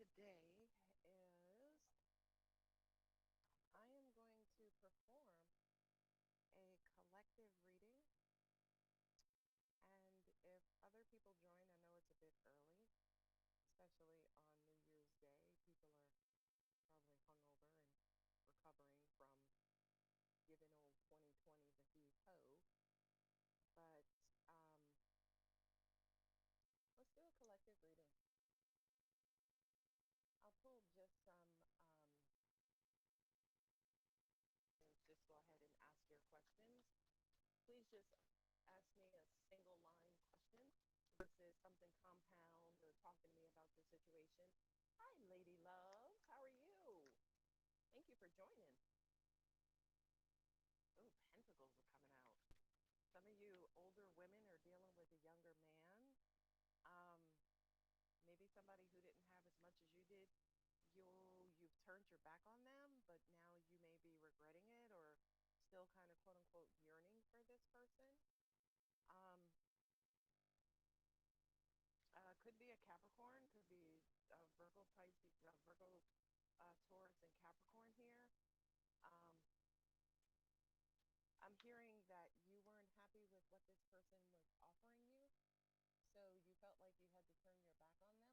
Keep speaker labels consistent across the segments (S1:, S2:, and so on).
S1: today is I am going to perform a collective reading. And if other people join, I know it's a bit early, especially on New Year's Day. People are probably hungover and recovering from giving old 2020 the heave ho. But let's do a collective reading. I'll pull just some and just go ahead and ask your questions. Please just ask me a single line question versus something compound or talking to me about the situation. Hi, Lady Love. How are you? Thank you for joining. Oh, pentacles are coming out. Some of you older women are dealing with a younger man. Um, Maybe somebody who didn't have as much as you did. You've turned your back on them, but now you may be regretting it or still kind of quote unquote yearning for this person. Um, could be a Capricorn, could be Virgo, Pisces, Virgo, Taurus, and Capricorn here. Um, I'm hearing that you weren't happy with what this person was offering you, so you felt like you had to turn your back on them.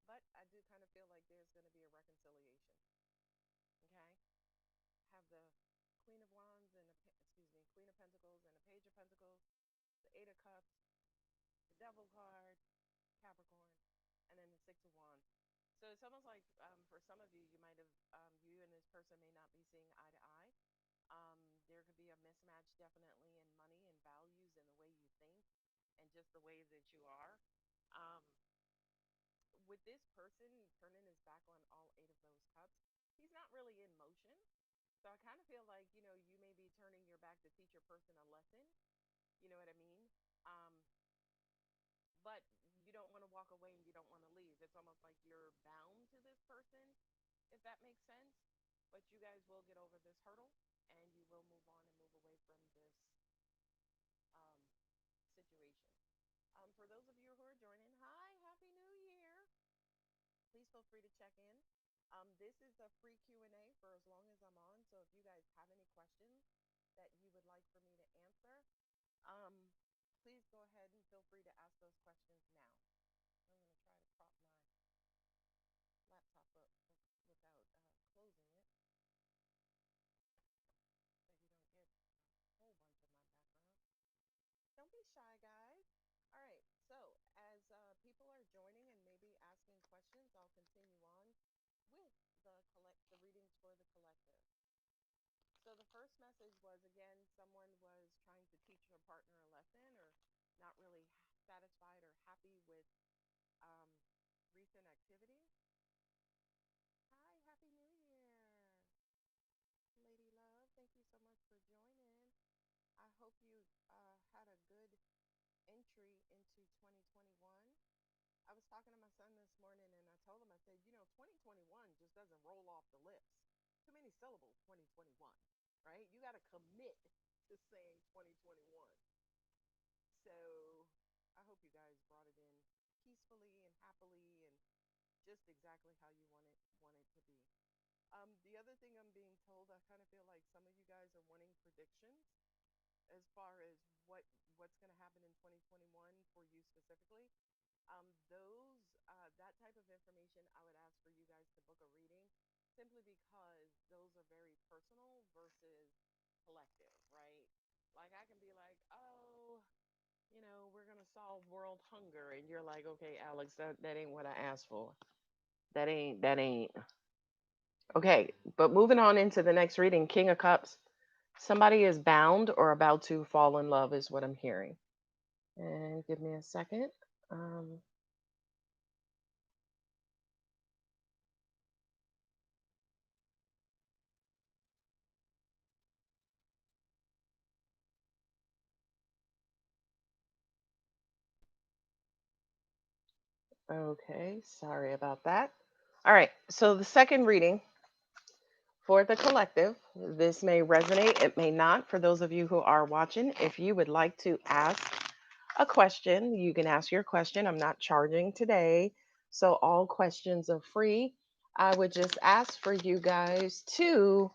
S1: But I do kind of feel like there's going to be a reconciliation. Okay, have the Queen of Wands and excuse me, Queen of Pentacles and a Page of Pentacles, the Eight of Cups, the Devil card, Capricorn, and then the Six of Wands. So it's almost like for some of you, you might have you and this person may not be seeing eye to eye. There could be a mismatch definitely in money and values and the way you think and just the way that you are. Um, with this person turning his back on all eight of those cups, he's not really in motion. So I kind of feel like, you may be turning your back to teach your person a lesson. You know what I mean? Um, but you don't want to walk away and you don't want to leave. It's almost like you're bound to this person, if that makes sense. But you guys will get over this hurdle and you will move on and move away from this um, situation. For those of you who are joining, hi, Happy New Year. Please feel free to check in. This is a free Q&A for as long as I'm on. So if you guys have any questions that you would like for me to answer, um, please go ahead and feel free to ask those questions now. I'm going to try to prop my laptop up without closing it so you don't get a whole bunch of my background. Don't be shy, guys. All right, so as people are joining and maybe asking questions, I'll continue on with the readings for the collective. So the first message was again, someone was trying to teach their partner a lesson or not really satisfied or happy with um, recent activities. Hi, Happy New Year, Lady Love. Thank you so much for joining. I hope you had a good entry into 2021. I was talking to my son this morning and I told him, I said, 2021 just doesn't roll off the lips. Too many syllables, 2021, right? You got to commit to saying 2021. So I hope you guys brought it in peacefully and happily and just exactly how you want it to be. The other thing I'm being told, I kind of feel like some of you guys are wanting predictions as far as what's going to happen in 2021 for you specifically. That type of information, I would ask for you guys to book a reading, simply because those are very personal versus collective, right? Like I can be like, oh, we're gonna solve world hunger, and you're like, okay, Alex, that ain't what I asked for. That ain't. Okay, but moving on into the next reading, King of Cups. Somebody is bound or about to fall in love, is what I'm hearing. And give me a second. Um, okay, sorry about that. All right, so the second reading for the collective, this may resonate, it may not. For those of you who are watching, if you would like to ask a question. You can ask your question. I'm not charging today, so all questions are free. I would just ask for you guys to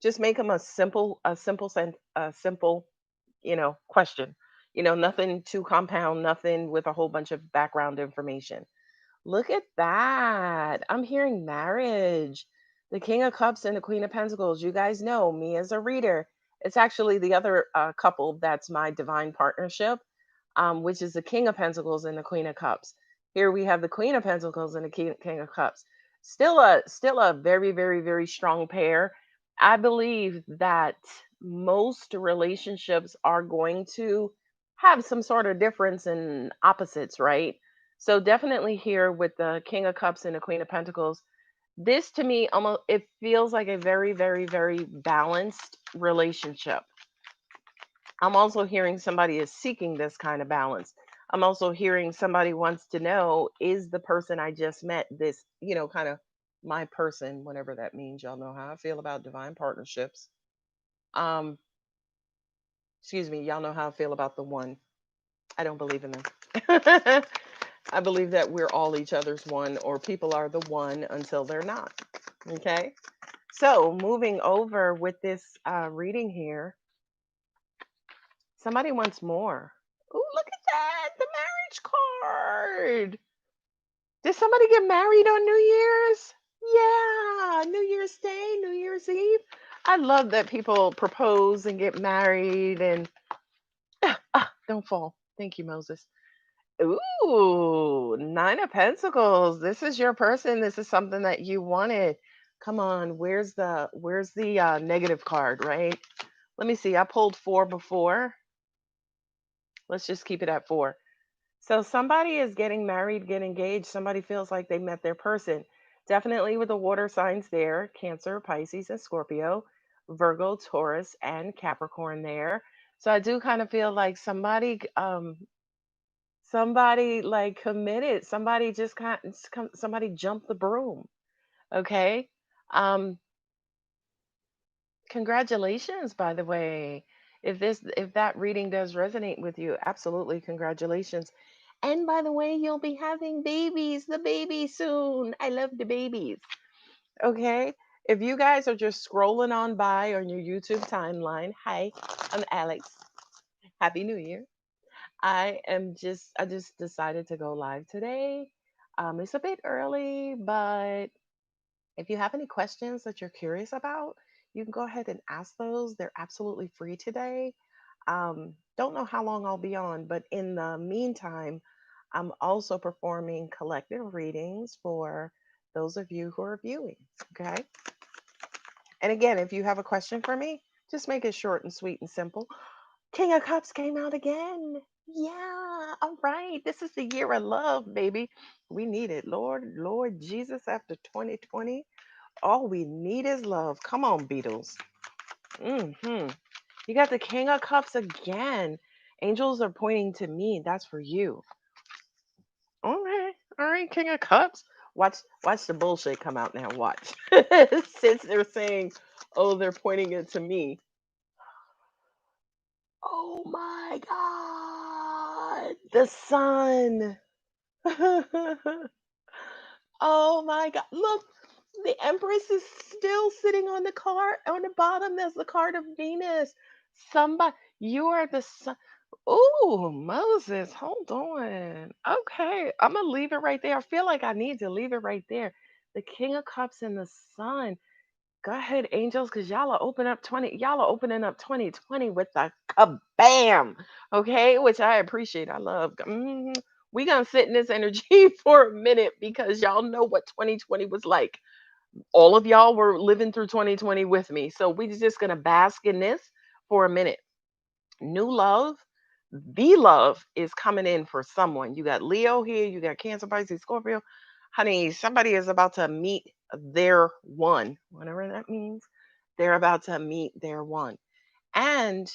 S1: just make them a simple, question. Nothing too compound, nothing with a whole bunch of background information. Look at that. I'm hearing marriage. The King of Cups and the Queen of Pentacles. You guys know me as a reader. It's actually the other couple that's my divine partnership, which is the King of Pentacles and the Queen of Cups. Here we have the Queen of Pentacles and the King of Cups. Still a very, very, very strong pair. I believe that most relationships are going to have some sort of difference in opposites, right? So definitely here with the King of Cups and the Queen of Pentacles, this to me almost it feels like a very, very, very balanced relationship. I'm also hearing somebody is seeking this kind of balance. I'm also hearing somebody wants to know, is the person I just met this, kind of my person, whatever that means. Y'all know how I feel about divine partnerships. Um, excuse me, y'all know how I feel about the one. I don't believe in them. I believe that we're all each other's one, or people are the one until they're not. Okay. So moving over with this reading here, somebody wants more. Oh, look at that. The marriage card. Did somebody get married on New Year's? Yeah. New Year's Day, New Year's Eve. I love that people propose and get married and don't fall. Thank you, Moses. Ooh, Nine of Pentacles. This is your person. This is something that you wanted. Come on, where's the negative card, right? Let me see. I pulled four before. Let's just keep it at four. So somebody is getting married, get engaged. Somebody feels like they met their person. Definitely with the water signs there, Cancer, Pisces, and Scorpio, Virgo, Taurus, and Capricorn there. So I do kind of feel like somebody like committed, somebody just somebody jumped the broom. Okay. um Congratulations, by the way. If that reading does resonate with you, absolutely congratulations. And by the way, you'll be having babies, the baby soon. I love the babies. Okay. If you guys are just scrolling on by on your YouTube timeline, hi, I'm Alex. Happy New Year. I just decided to go live today. It's a bit early, but if you have any questions that you're curious about, you can go ahead and ask those. They're absolutely free today. Don't know how long I'll be on, but in the meantime, I'm also performing collective readings for those of you who are viewing. Okay. And again, if you have a question for me, just make it short and sweet and simple. King of Cups came out again. Yeah, all right. This is the year of love, baby. We need it. Lord Jesus, after 2020, all we need is love. Come on, Beatles. You got the King of Cups again. Angels are pointing to me. That's for you. All right, King of Cups. Watch the bullshit come out now. Watch. Since they're saying, oh, they're pointing it to me. Oh my God. The sun. Oh my God. Look, the Empress is still sitting on the card. On the bottom, there's the card of Venus. Somebody, you are the sun. Oh, Moses, hold on. Okay, I'm going to leave it right there. I feel like I need to leave it right there. The King of Cups and the Sun. Go ahead, angels, because y'all are opening up 2020 with a kabam. Okay, which I appreciate. I love. We gonna sit in this energy for a minute because y'all know what 2020 was like. All of y'all were living through 2020 with me. So we just gonna bask in this for a minute. New love, the love is coming in for someone. You got Leo here, you got Cancer, Pisces, Scorpio. Honey, somebody is about to meet their one, whatever that means. They're about to meet their one. And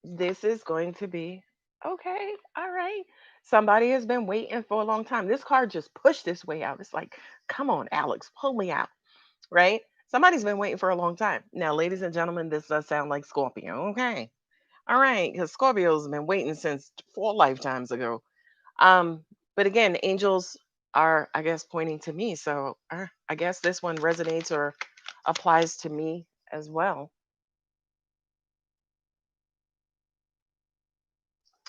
S1: this is going to be okay. All right. Somebody has been waiting for a long time. This card just pushed this way out. It's like, come on, Alex, pull me out. Right? Somebody's been waiting for a long time. Now, ladies and gentlemen, this does sound like Scorpio. Okay. All right, because Scorpio's been waiting since 4 lifetimes ago. Um, but again, angels are, I guess, pointing to me. So I guess this one resonates or applies to me as well.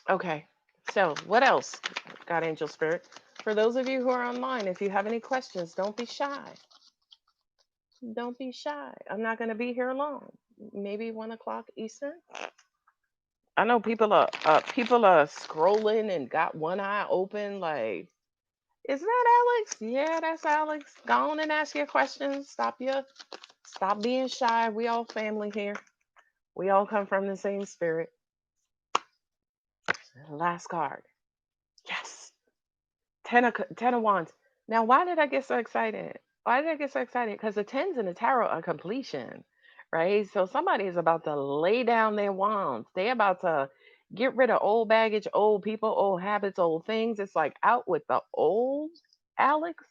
S1: Okay. So what else, God Angel Spirit? For those of you who are online, if you have any questions, don't be shy. Don't be shy. I'm not going to be here long. Maybe 1 o'clock Eastern. I know people are scrolling and got one eye open. Like, is that Alex? Yeah, that's Alex. Go on and ask your questions. Stop being shy. We all family here. We all come from the same spirit. Last card. Yes. Ten of wands. Now, why did I get so excited? Why did I get so excited? Because the tens in the tarot are completion, right? So somebody is about to lay down their wands. They're about to get rid of old baggage, old people, old habits, old things. It's like out with the old, Alex,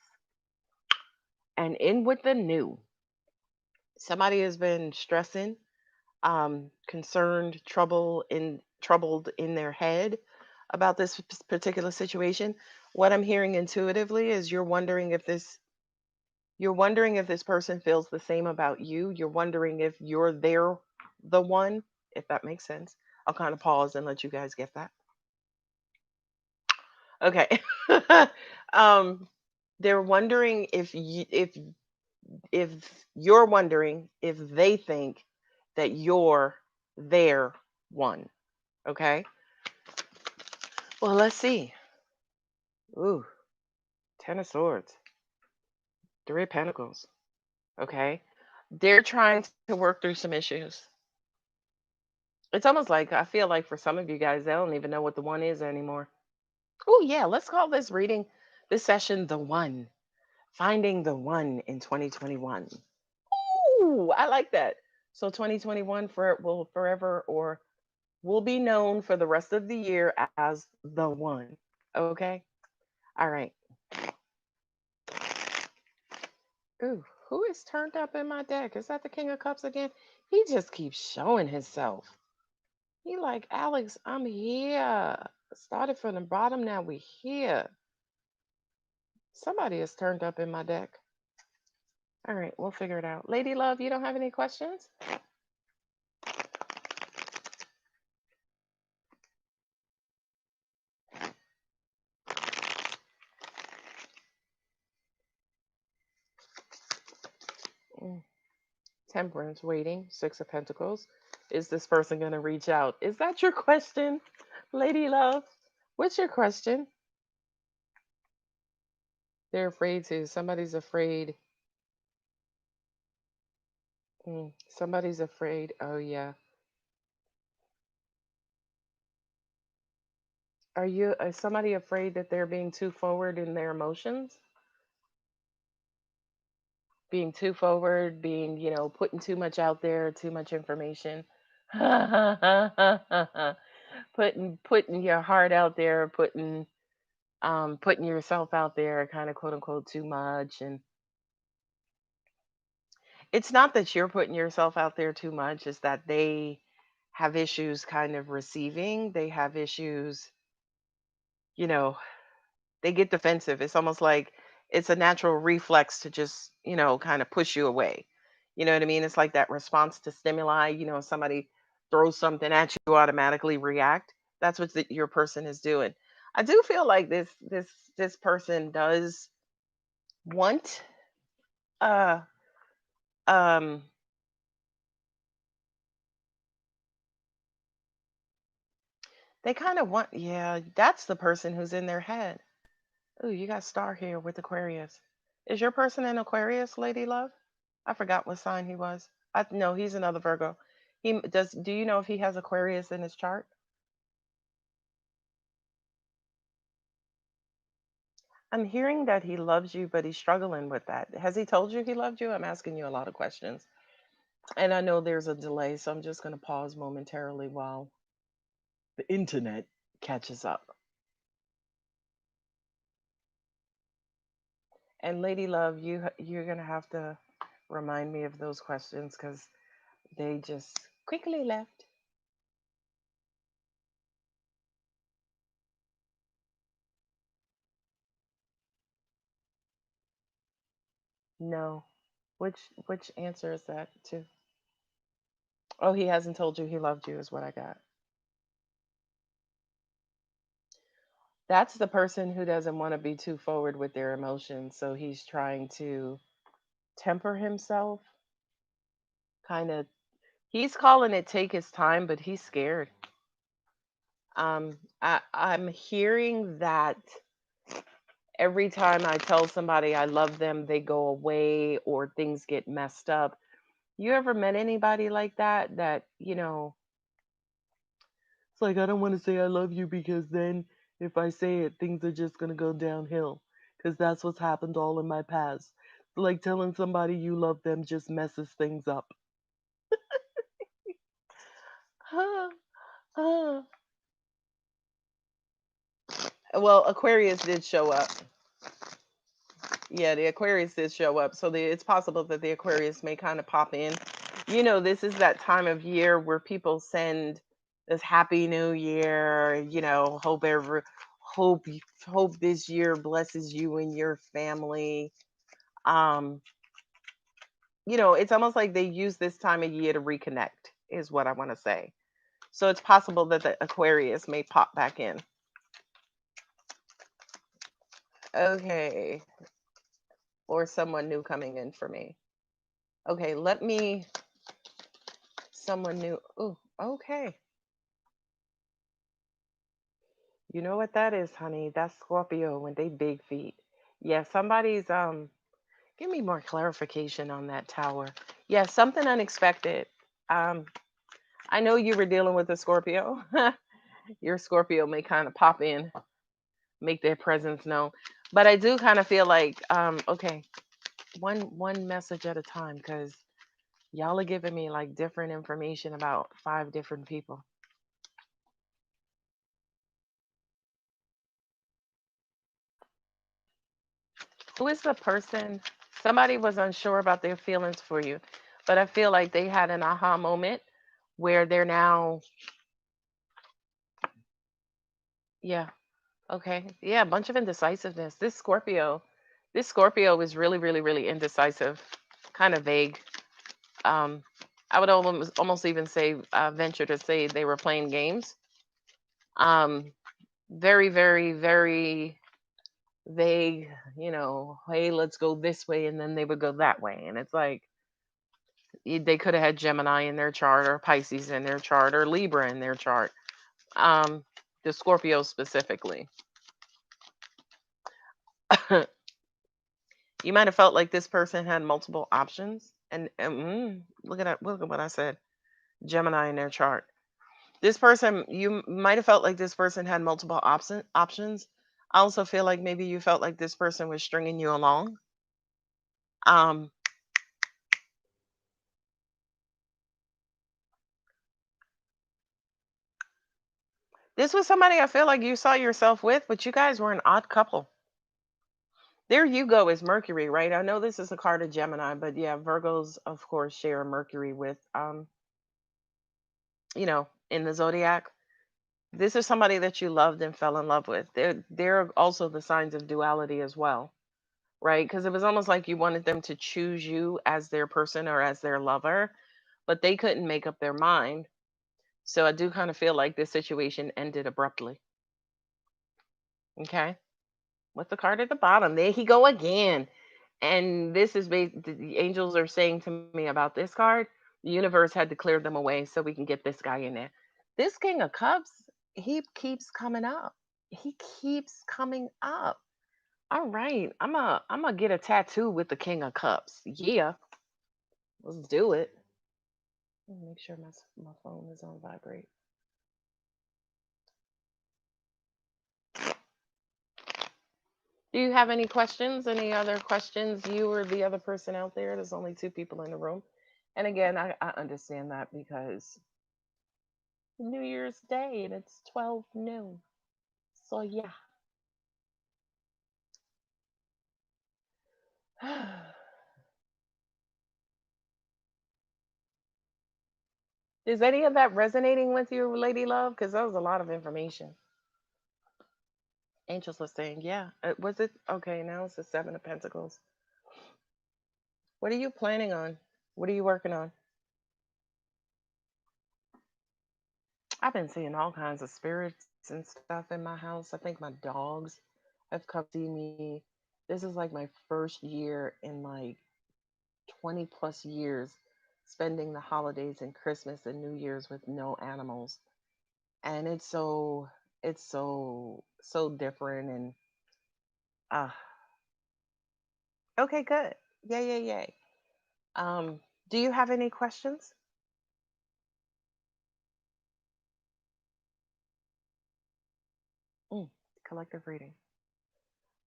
S1: and in with the new. Somebody has been stressing, concerned, troubled in their head about this particular situation. What I'm hearing intuitively is you're wondering if this person feels the same about you. You're wondering if you're the one, if that makes sense. I'll kind of pause and let you guys get that. Okay. um, they're wondering if you're wondering if they think that you're their one. Okay. Well, let's see. Ooh, Ten of Swords, Three of Pentacles. Okay. They're trying to work through some issues. It's almost like I feel like for some of you guys, they don't even know what the one is anymore. Oh, yeah. Let's call this session the one. Finding the one in 2021. Ooh, I like that. So 2021 will forever or will be known for the rest of the year as the one. Okay. All right. Ooh, who is turned up in my deck? Is that the King of Cups again? He just keeps showing himself. He like, Alex, I'm here. Started from the bottom, now we here. Somebody is turned up in my deck. All right, we'll figure it out. Lady Love, you don't have any questions? Mm. Temperance, waiting, Six of Pentacles. Is this person going to reach out? Is that your question, Lady Love? What's your question? They're afraid to. Somebody's afraid. Somebody's afraid. Oh, yeah. Is somebody afraid that they're being too forward in their emotions? Being too forward, putting too much out there, too much information. Putting your heart out there, putting yourself out there kind of quote unquote too much. And it's not that you're putting yourself out there too much, it's that they have issues kind of receiving. They have issues, you know, they get defensive. It's almost like it's a natural reflex to just, kind of push you away. You know what I mean? It's like that response to stimuli. Somebody throws something at you, automatically react. That's what your person is doing. I do feel like this person does want uh um they kind of want, yeah, that's the person who's in their head. Oh, you got Star here with Aquarius. Is your person an Aquarius, Lady Love? I forgot what sign he was. I no, he's another Virgo. He does. Do you know if he has Aquarius in his chart? I'm hearing that he loves you, but he's struggling with that. Has he told you he loved you? I'm asking you a lot of questions, and I know there's a delay, so I'm just going to pause momentarily while the internet catches up. And Lady Love, you're going to have to remind me of those questions because they just quickly left. No. Which answer is that to? Oh, he hasn't told you he loved you is what I got. That's the person who doesn't want to be too forward with their emotions, so he's trying to temper himself, kind of. He's calling it take his time, but he's scared. I'm hearing that every time I tell somebody I love them, they go away or things get messed up. You ever met anybody like that? It's like I don't want to say I love you because then if I say it, things are just gonna go downhill. Because that's what's happened all in my past. Like telling somebody you love them just messes things up. Well, Aquarius did show up. Yeah, the Aquarius did show up. So it's possible that the Aquarius may kind of pop in. This is that time of year where people send this Happy New Year. Hope hope this year blesses you and your family. Um, it's almost like they use this time of year to reconnect, is what I want to say. So it's possible that the Aquarius may pop back in. Okay, or someone new coming in for me. Okay, let me someone new. Oh, okay. You know what that is, honey? That's Scorpio when they big feet. Yeah, somebody's give me more clarification on that tower. Yeah, something unexpected. Um I know you were dealing with a Scorpio. Your Scorpio may kind of pop in, make their presence known. But I do kind of feel like okay, one message at a time cuz y'all are giving me like different information about five different people. Who is the person? Somebody was unsure about their feelings for you, but I feel like they had an aha moment where they're now, yeah, okay, yeah, a bunch of indecisiveness. This Scorpio is really, really, really indecisive, kind of vague. Um, I would almost even say, venture to say they were playing games. Um, very, very, very vague. Hey, let's go this way, and then they would go that way, and it's like they could have had Gemini in their chart or Pisces in their chart or Libra in their chart. Um, the Scorpio specifically. You might have felt like this person had multiple options. Look at what I said. Gemini in their chart. This person, you might have felt like this person had multiple options. I also feel like maybe you felt like this person was stringing you along. Um, this was somebody I feel like you saw yourself with, but you guys were an odd couple. There you go is Mercury, right? I know this is a card of Gemini, but yeah, Virgos of course share Mercury with in the zodiac. This is somebody that you loved and fell in love with. They're also the signs of duality as well, right? Because it was almost like you wanted them to choose you as their person or as their lover, but they couldn't make up their mind. So I do kind of feel like this situation ended abruptly. Okay. What's the card at the bottom? There he go again. And this is the angels are saying to me about this card. The universe had to clear them away so we can get this guy in there. This King of Cups, he keeps coming up. He keeps coming up. All right, I'm gonna get a tattoo with the King of Cups. Yeah, let's do it. Let me make sure my phone is on vibrate. Do you have any questions? Any other questions? You or the other person out there? There's only two people in the room. And again, I understand that because New Year's Day and it's 12 noon. So yeah. Is any of that resonating with you, Lady Love? Because that was a lot of information. Angels are saying, yeah. Was it okay? Now it's the Seven of Pentacles. What are you planning on? What are you working on? I've been seeing all kinds of spirits and stuff in my house. I think my dogs have come to see me. This is like my first year in like 20 plus years spending the holidays and Christmas and New Year's with no animals. And it's so different and uh okay, good. Yay, yay, yay. Um, do you have any questions? Mm, collective reading.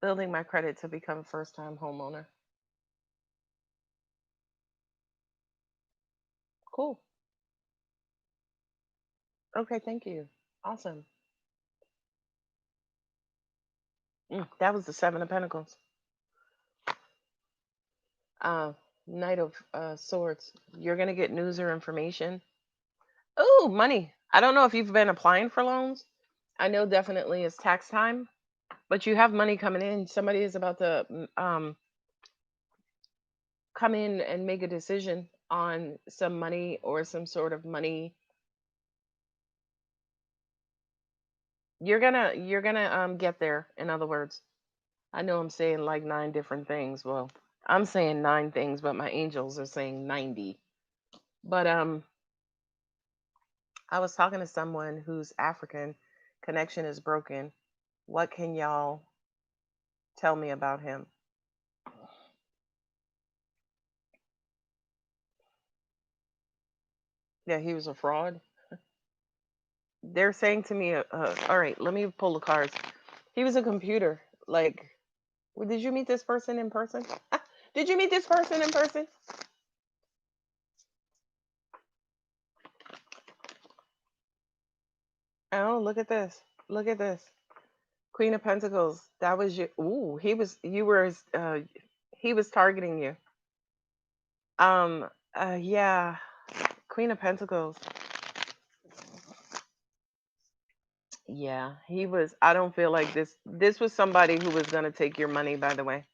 S1: Building my credit to become first time homeowner. Cool. Okay, thank you. Awesome. That was the Seven of Pentacles. Uh, Knight of Swords. You're gonna get news or information. Oh, money. I don't know if you've been applying for loans. I know definitely it's tax time, but you have money coming in. Somebody is about to come in and make a decision on some money or some sort of money. You're gonna get there. In other words, I know I'm saying like nine different things. Well, I'm saying nine things, but my angels are saying 90. But I was talking to someone who's African. Connection is broken. What can y'all tell me about him? Yeah, he was a fraud. They're saying to me, all right, let me pull the cards. He was a computer. Like, did you meet this person in person? Did you meet this person in person? Oh, look at this. Look at this. Queen of Pentacles. That was you. Ooh, you were, he was targeting you. Um, yeah. Queen of Pentacles. Yeah, he was. I don't feel like this was somebody who was going to take your money, by the way.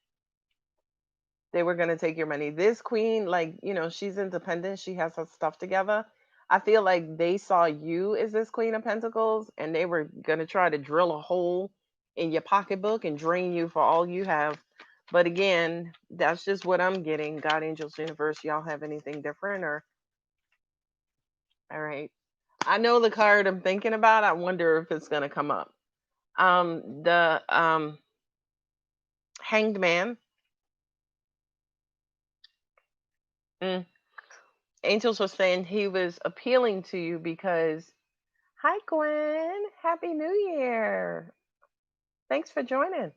S1: They were going to take your money. This queen, like, she's independent. She has her stuff together. I feel like they saw you as this Queen of Pentacles and they were going to try to drill a hole in your pocketbook and drain you for all you have. But again, that's just what I'm getting. God, angels, universe, y'all have anything different or all right. I know the card I'm thinking about. I wonder if it's going to come up. The Hanged Man. Mm. Angels were saying he was appealing to you because, hi, Gwen. Happy New Year. Thanks for joining.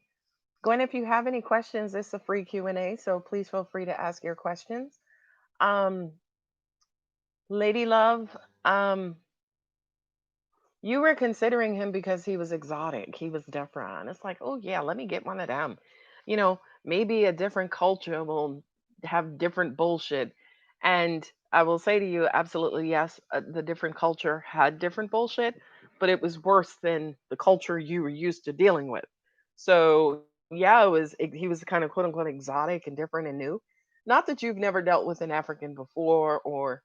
S1: Gwen, if you have any questions, it's a free Q&A, so please feel free to ask your questions. Um, Lady Love, you were considering him because he was exotic. He was different. It's like, oh yeah, let me get one of them. Maybe a different culture will have different bullshit. And I will say to you, absolutely yes, the different culture had different bullshit, but it was worse than the culture you were used to dealing with. So yeah, he was kind of quote unquote exotic and different and new. Not that you've never dealt with an African before or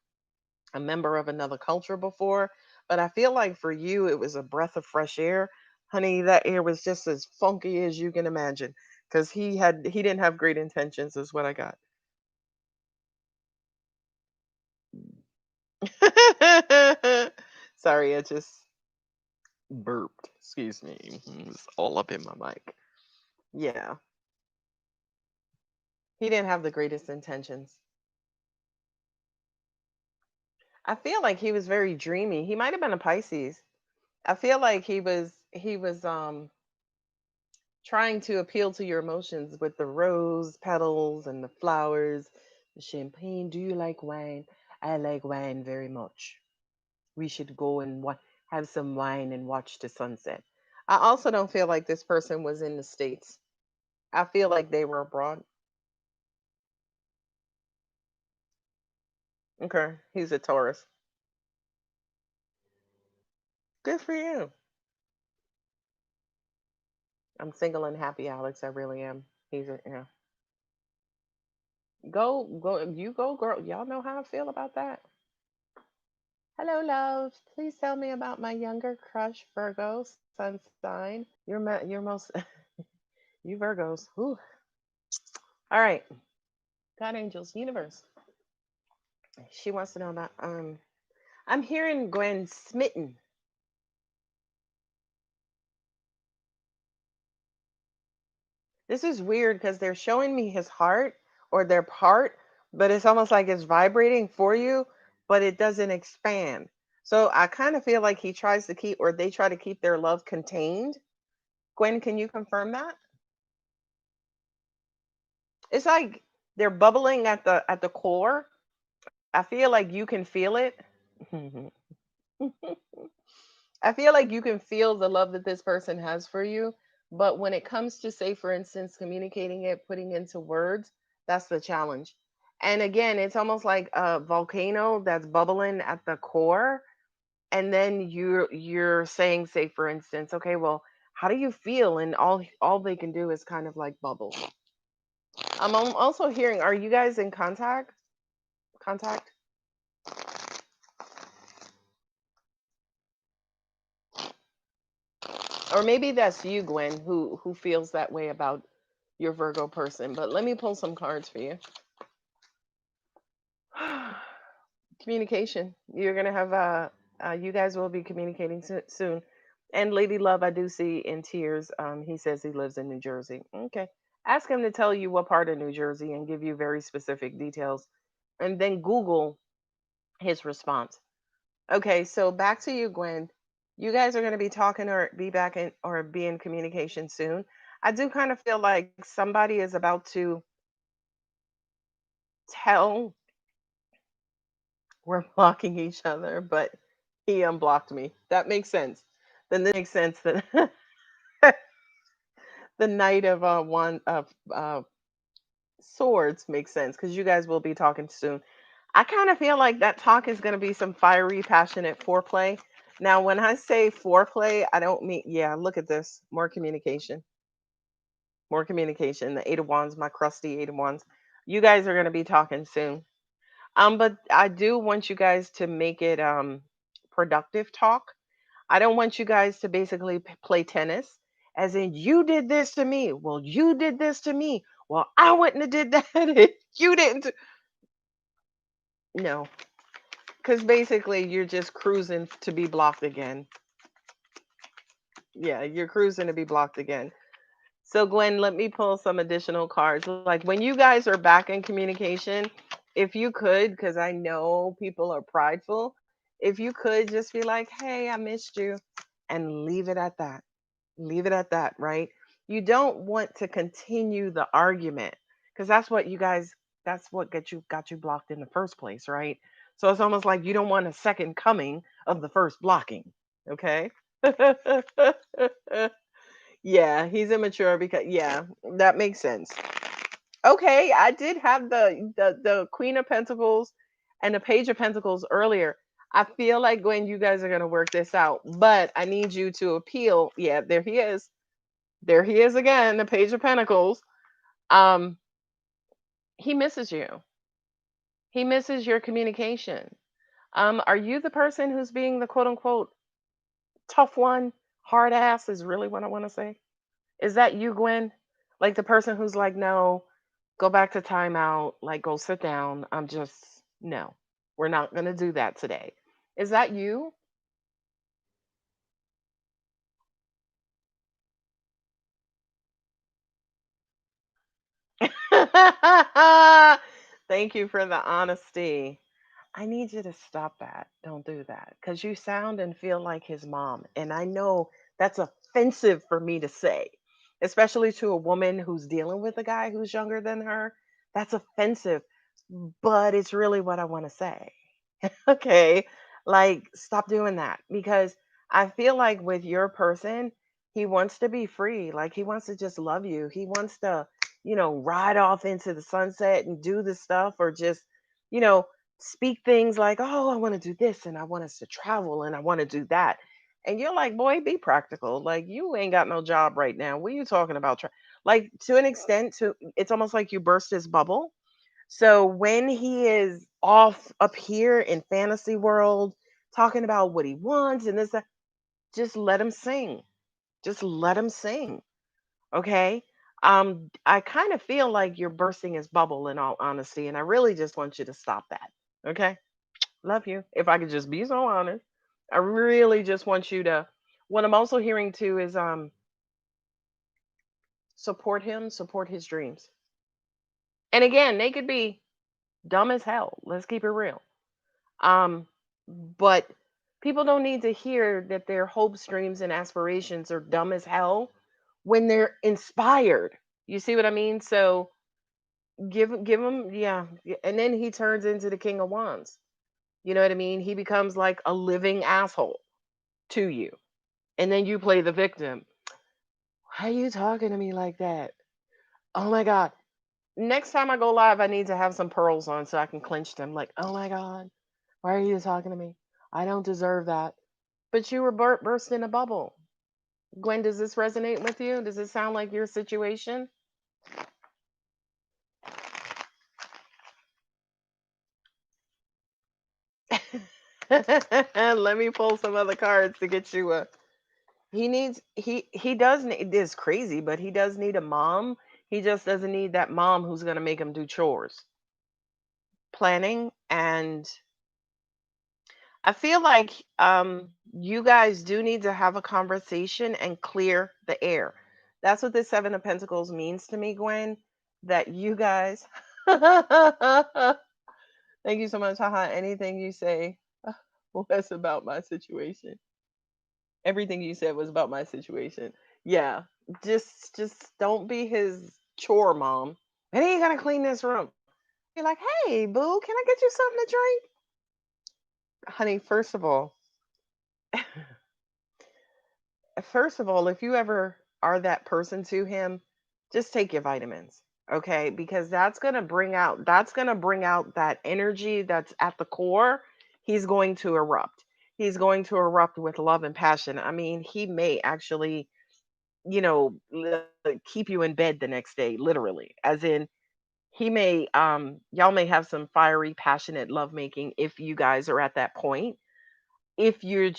S1: a member of another culture before, but I feel like for you, it was a breath of fresh air. Honey, that air was just as funky as you can imagine because he didn't have great intentions, is what I got. Sorry, I just burped. Excuse me. It was all up in my mic. Yeah, he didn't have the greatest intentions. I feel like he was very dreamy. He might have been a Pisces. I feel like he was trying to appeal to your emotions with the rose petals and the flowers, the champagne. Do you like wine? I like wine very much. We should go and have some wine and watch the sunset. I also don't feel like this person was in the States. I feel like they were abroad. Okay, he's a Taurus. Good for you. I'm single and happy, Alex. I really am. He's a, yeah. You go, girl. Y'all know how I feel about that. Hello, love. Please tell me about my younger crush, Virgo, sun sign. You're most, you Virgos. Whew. All right. God, angels, universe. She wants to know about, I'm hearing Gwen smitten. This is weird because they're showing me his heart or their part, but it's almost like it's vibrating for you, but it doesn't expand. So I kind of feel like he tries to keep, or they try to keep their love contained. Gwen, can you confirm that? It's like they're bubbling at the core. I feel like you can feel it. I feel like you can feel the love that this person has for you, but when it comes to, say, for instance, communicating it, putting into words, that's the challenge. And again, it's almost like a volcano that's bubbling at the core, and then you're saying, say, for instance, okay, well, how do you feel? And all they can do is kind of like bubble. I'm also hearing, are you guys in contact? Contact? Or maybe that's you, Gwen, who feels that way about your Virgo person. But let me pull some cards for you. Communication. You're gonna have you guys will be communicating soon. And Lady Love, I do see in tears. He says he lives in New Jersey. Okay, ask him to tell you what part of New Jersey and give you very specific details, and then Google his response. Okay, so back to you, Gwen. You guys are going to be talking or be back in or be in communication soon. I do kind of feel like somebody is about to tell we're blocking each other, but he unblocked me. That makes sense. Then this makes sense that the Knight of one of Swords makes sense because you guys will be talking soon. I kind of feel like that talk is going to be some fiery, passionate foreplay. Now, when I say foreplay, I don't mean, yeah, look at this, more communication, more communication. The Eight of Wands, my crusty Eight of Wands. You guys are going to be talking soon. But I do want you guys to make it productive talk. I don't want you guys to basically play tennis, as in you did this to me. Well, you did this to me. Well, I wouldn't have did that. If you didn't. No, because basically you're just cruising to be blocked again. Yeah, you're cruising to be blocked again. So, Gwen, let me pull some additional cards. Like when you guys are back in communication, if you could, because I know people are prideful, if you could just be like, hey, I missed you, and leave it at that. Leave it at that, right? You don't want to continue the argument because that's what got you blocked in the first place, right? So it's almost like you don't want a second coming of the first blocking. Okay. Yeah, he's immature because yeah, that makes sense. Okay, I did have the Queen of Pentacles and the Page of Pentacles earlier. I feel like when you guys are gonna work this out, but I need you to appeal. Yeah, there he is. There he is again, the Page of Pentacles. Um, he misses you. He misses your communication. Are you the person who's being the quote unquote tough one? Hard ass is really what I want to say. Is that you, Gwen? Like the person who's like, no, go back to timeout, like go sit down. I'm just no. We're not gonna do that today. Is that you? Thank you for the honesty. I need you to stop that. Don't do that. Because you sound and feel like his mom. And I know that's offensive for me to say, especially to a woman who's dealing with a guy who's younger than her. That's offensive. But it's really what I want to say. Okay. Like, stop doing that because I feel like with your person, he wants to be free. Like, he wants to just love you. He wants to, ride off into the sunset and do the stuff or just, you know, speak things like, oh, I want to do this and I want us to travel and I want to do that. And you're like, boy, be practical. Like, you ain't got no job right now. What are you talking about? Like, to an extent, it's almost like you burst his bubble
S2: So when he is off up here in fantasy world talking about what he wants and this, that, just let him sing. Just let him sing. Okay. I kind of feel like you're bursting his bubble in all honesty, and I really just want you to stop that. Okay. Love you. If I could just be so honest. I really just want you to, what I'm also hearing too is support him, support his dreams. And again, they could be dumb as hell. Let's keep it real. Um, but people don't need to hear that their hopes, dreams, and aspirations are dumb as hell when they're inspired. You see what I mean? So give him, yeah. And then he turns into the King of Wands. You know what I mean? He becomes like a living asshole to you. And then you play the victim. Why are you talking to me like that? Oh my God. Next time I go live, I need to have some pearls on so I can clench them. Like, oh my God, why are you talking to me? I don't deserve that. But you were burst in a bubble. Gwen, does this resonate with you? Does it sound like your situation? Let me pull some other cards to get you a. He does need this crazy, but he does need a mom. He just doesn't need that mom who's gonna make him do chores. Planning, and I feel like you guys do need to have a conversation and clear the air. That's what this Seven of Pentacles means to me, Gwen. That you guys. Thank you so much. Haha. Anything you say was about my situation. Everything you said was about my situation. Yeah. Just don't be his chore mom. And then you gotta clean this room. Be like, hey, boo, can I get you something to drink? Honey, first of all, if you ever are that person to him, just take your vitamins, okay? Because that's going to bring out that energy that's at the core. He's going to erupt. He's going to erupt with love and passion. I mean, he may actually, keep you in bed the next day, literally. As in, he may y'all may have some fiery, passionate lovemaking if you guys are at that point, if you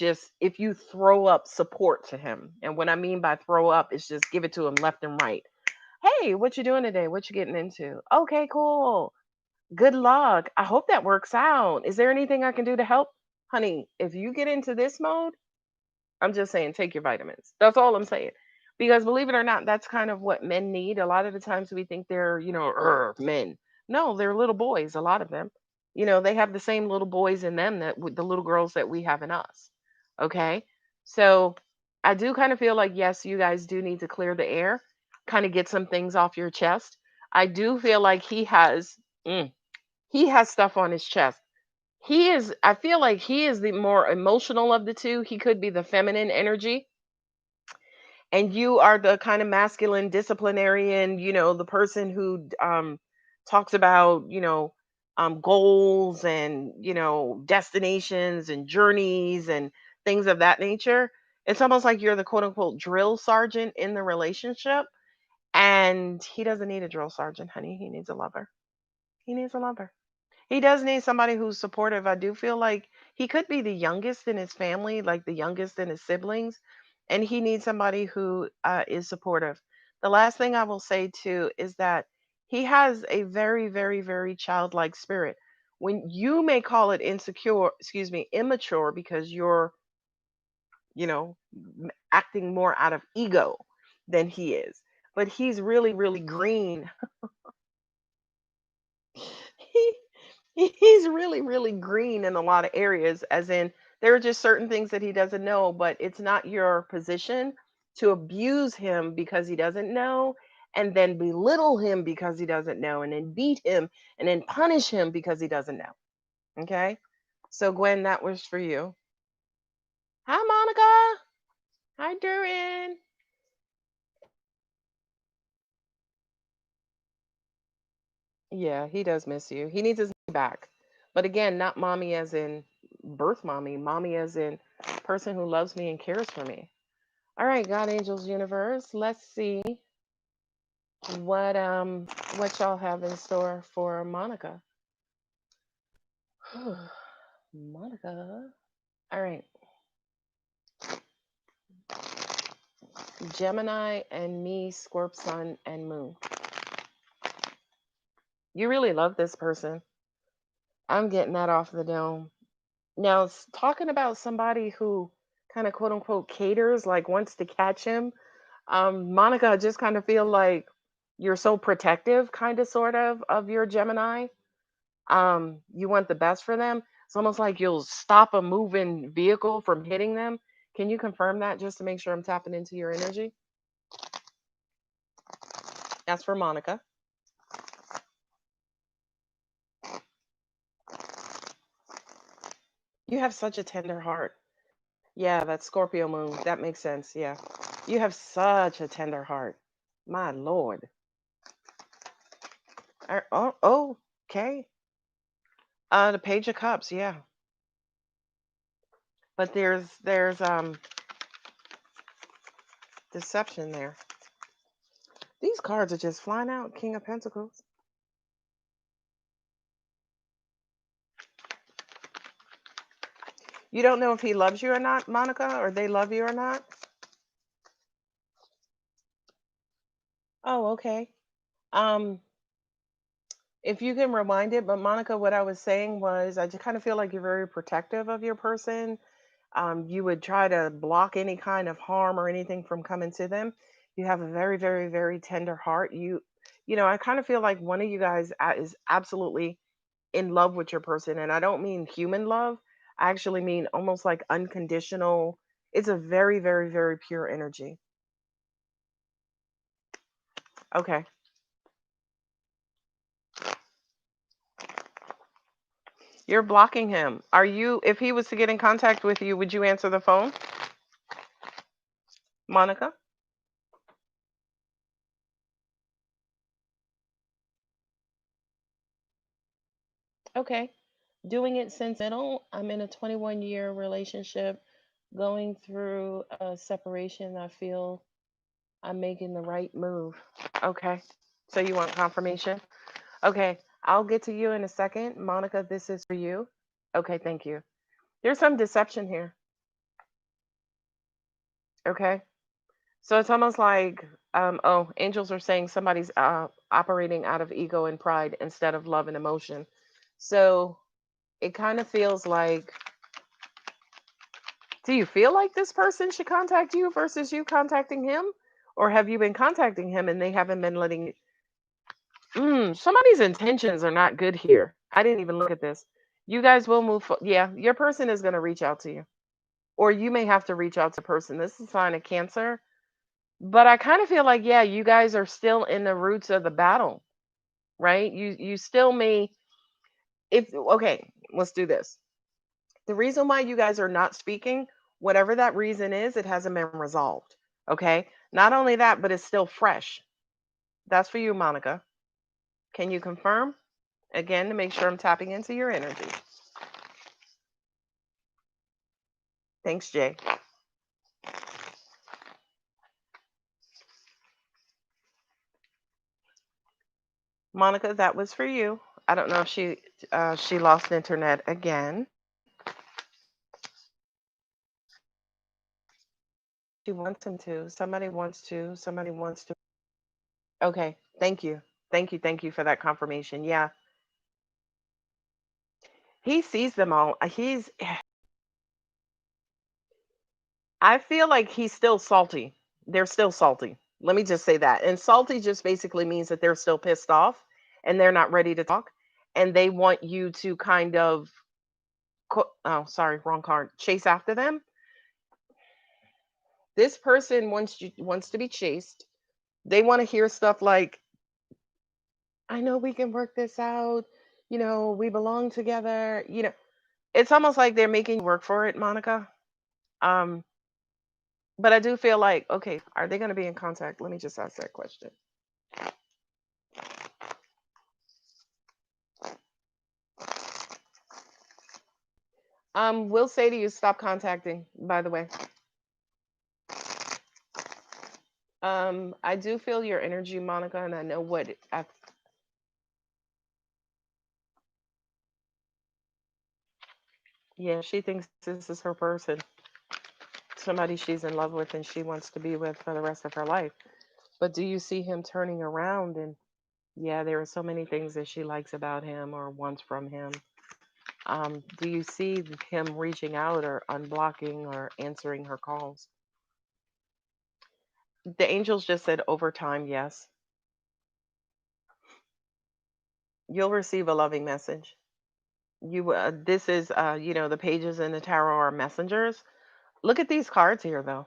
S2: throw up support to him. And what I mean by throw up is just give it to him left and right. Hey, what you doing today? What you getting into? Okay, cool. Good luck. I hope that works out. Is there anything I can do to help? Honey, if you get into this mode, I'm just saying take your vitamins. That's all I'm saying. Because believe it or not, that's kind of what men need. A lot of the times we think they're, men. No, they're little boys, a lot of them. They have the same little boys in them that with the little girls that we have in us. Okay? So I do kind of feel like yes, you guys do need to clear the air, kind of get some things off your chest. I do feel like he has stuff on his chest. I feel like he is the more emotional of the two. He could be the feminine energy, and you are the kind of masculine disciplinarian, the person who talks about, goals and, destinations and journeys and things of that nature. It's almost like you're the quote unquote drill sergeant in the relationship, and he doesn't need a drill sergeant, honey. He needs a lover. He needs a lover. He does need somebody who's supportive. I do feel like he could be the youngest in his family, like the youngest in his siblings, and he needs somebody who is supportive. The last thing I will say too is that he has a very, very, very childlike spirit. When you may call it insecure, excuse me, immature because you're, acting more out of ego than he is. But he's really, really green. He's really, really green in a lot of areas, as in there are just certain things that he doesn't know, but it's not your position to abuse him because he doesn't know, and then belittle him because he doesn't know, and then beat him and then punish him because he doesn't know. Okay. So Gwen, that was for you. Hi Monica. Hi Durin. Yeah, he does miss you. He needs his mommy back. But again, not mommy as in birth mommy, mommy as in person who loves me and cares for me. All right, God, angels, universe. Let's see. What y'all have in store for Monica? Monica. All right. Gemini and me, Scorp Sun and Moon. You really love this person. I'm getting that off the dome. Now, talking about somebody who kind of quote unquote caters, like wants to catch him, Monica, I just kind of feel like you're so protective, kind of sort of your Gemini. You want the best for them. It's almost like you'll stop a moving vehicle from hitting them. Can you confirm that just to make sure I'm tapping into your energy? That's for Monica. You have such a tender heart. Yeah, that's Scorpio moon. That makes sense. Yeah. You have such a tender heart. My Lord. Oh, okay. The Page of Cups, yeah. But there's deception there. These cards are just flying out. King of Pentacles. You don't know if he loves you or not, Monica, or they love you or not? Oh, okay. Um, if you can rewind it, but Monica, what I was saying was I just kind of feel like you're very protective of your person. You would try to block any kind of harm or anything from coming to them. You have a very, very, very tender heart. I kind of feel like one of you guys is absolutely in love with your person, and I don't mean human love. I actually mean almost like unconditional. It's a very, very, very pure energy. Okay. You're blocking him. If he was to get in contact with you, would you answer the phone, Monica? Okay. Doing it since middle. I'm in a 21-year relationship going through a separation. I feel I'm making the right move. Okay. So you want confirmation? Okay. I'll get to you in a second. Monica, this is for you. Okay, thank you. There's some deception here. Okay. So it's almost like, angels are saying somebody's operating out of ego and pride instead of love and emotion. So it kind of feels like, do you feel like this person should contact you versus you contacting him? Or have you been contacting him and they haven't been letting you? Somebody's intentions are not good here. I didn't even look at this. You guys will yeah, your person is going to reach out to you. Or you may have to reach out to person. This is a sign of Cancer. But I kind of feel like, yeah, you guys are still in the roots of the battle, right? You still may, if okay, let's do this. The reason why you guys are not speaking, whatever that reason is, it hasn't been resolved. Okay. Not only that, but it's still fresh. That's for you, Monica. Can you confirm again to make sure I'm tapping into your energy? Thanks, Jay. Monica, that was for you. I don't know if she lost internet again. She wants him to. Somebody wants to. Somebody wants to. Okay. Thank you. Thank you. Thank you for that confirmation. Yeah. He sees them all. I feel like he's still salty. They're still salty. Let me just say that. And salty just basically means that they're still pissed off and they're not ready to talk. And they want you to kind of, oh, sorry, wrong card, chase after them. This person wants to be chased. They want to hear stuff like, I know we can work this out. We belong together. It's almost like they're making you work for it, Monica. Um, but I do feel like, okay, are they going to be in contact? Let me just ask that question. We'll say to you, stop contacting, by the way. I do feel your energy, Monica, and I know yeah, she thinks this is her person, somebody she's in love with and she wants to be with for the rest of her life. But do you see him turning around and yeah, there are so many things that she likes about him or wants from him. Do you see him reaching out or unblocking or answering her calls? The angels just said over time, yes. You'll receive a loving message. This is, the pages in the tarot are messengers. Look at these cards here, though,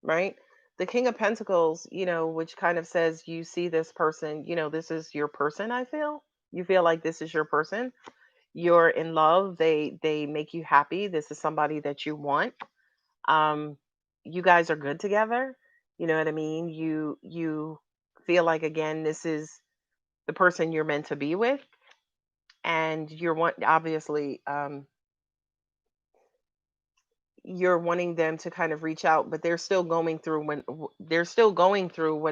S2: right? The King of Pentacles, which kind of says you see this person, this is your person, I feel. You feel like this is your person. You're in love. They make you happy. This is somebody that you want. Um, you guys are good together. You know what I mean? You feel like again, this is the person you're meant to be with. And obviously you're wanting them to kind of reach out, but they're still going through what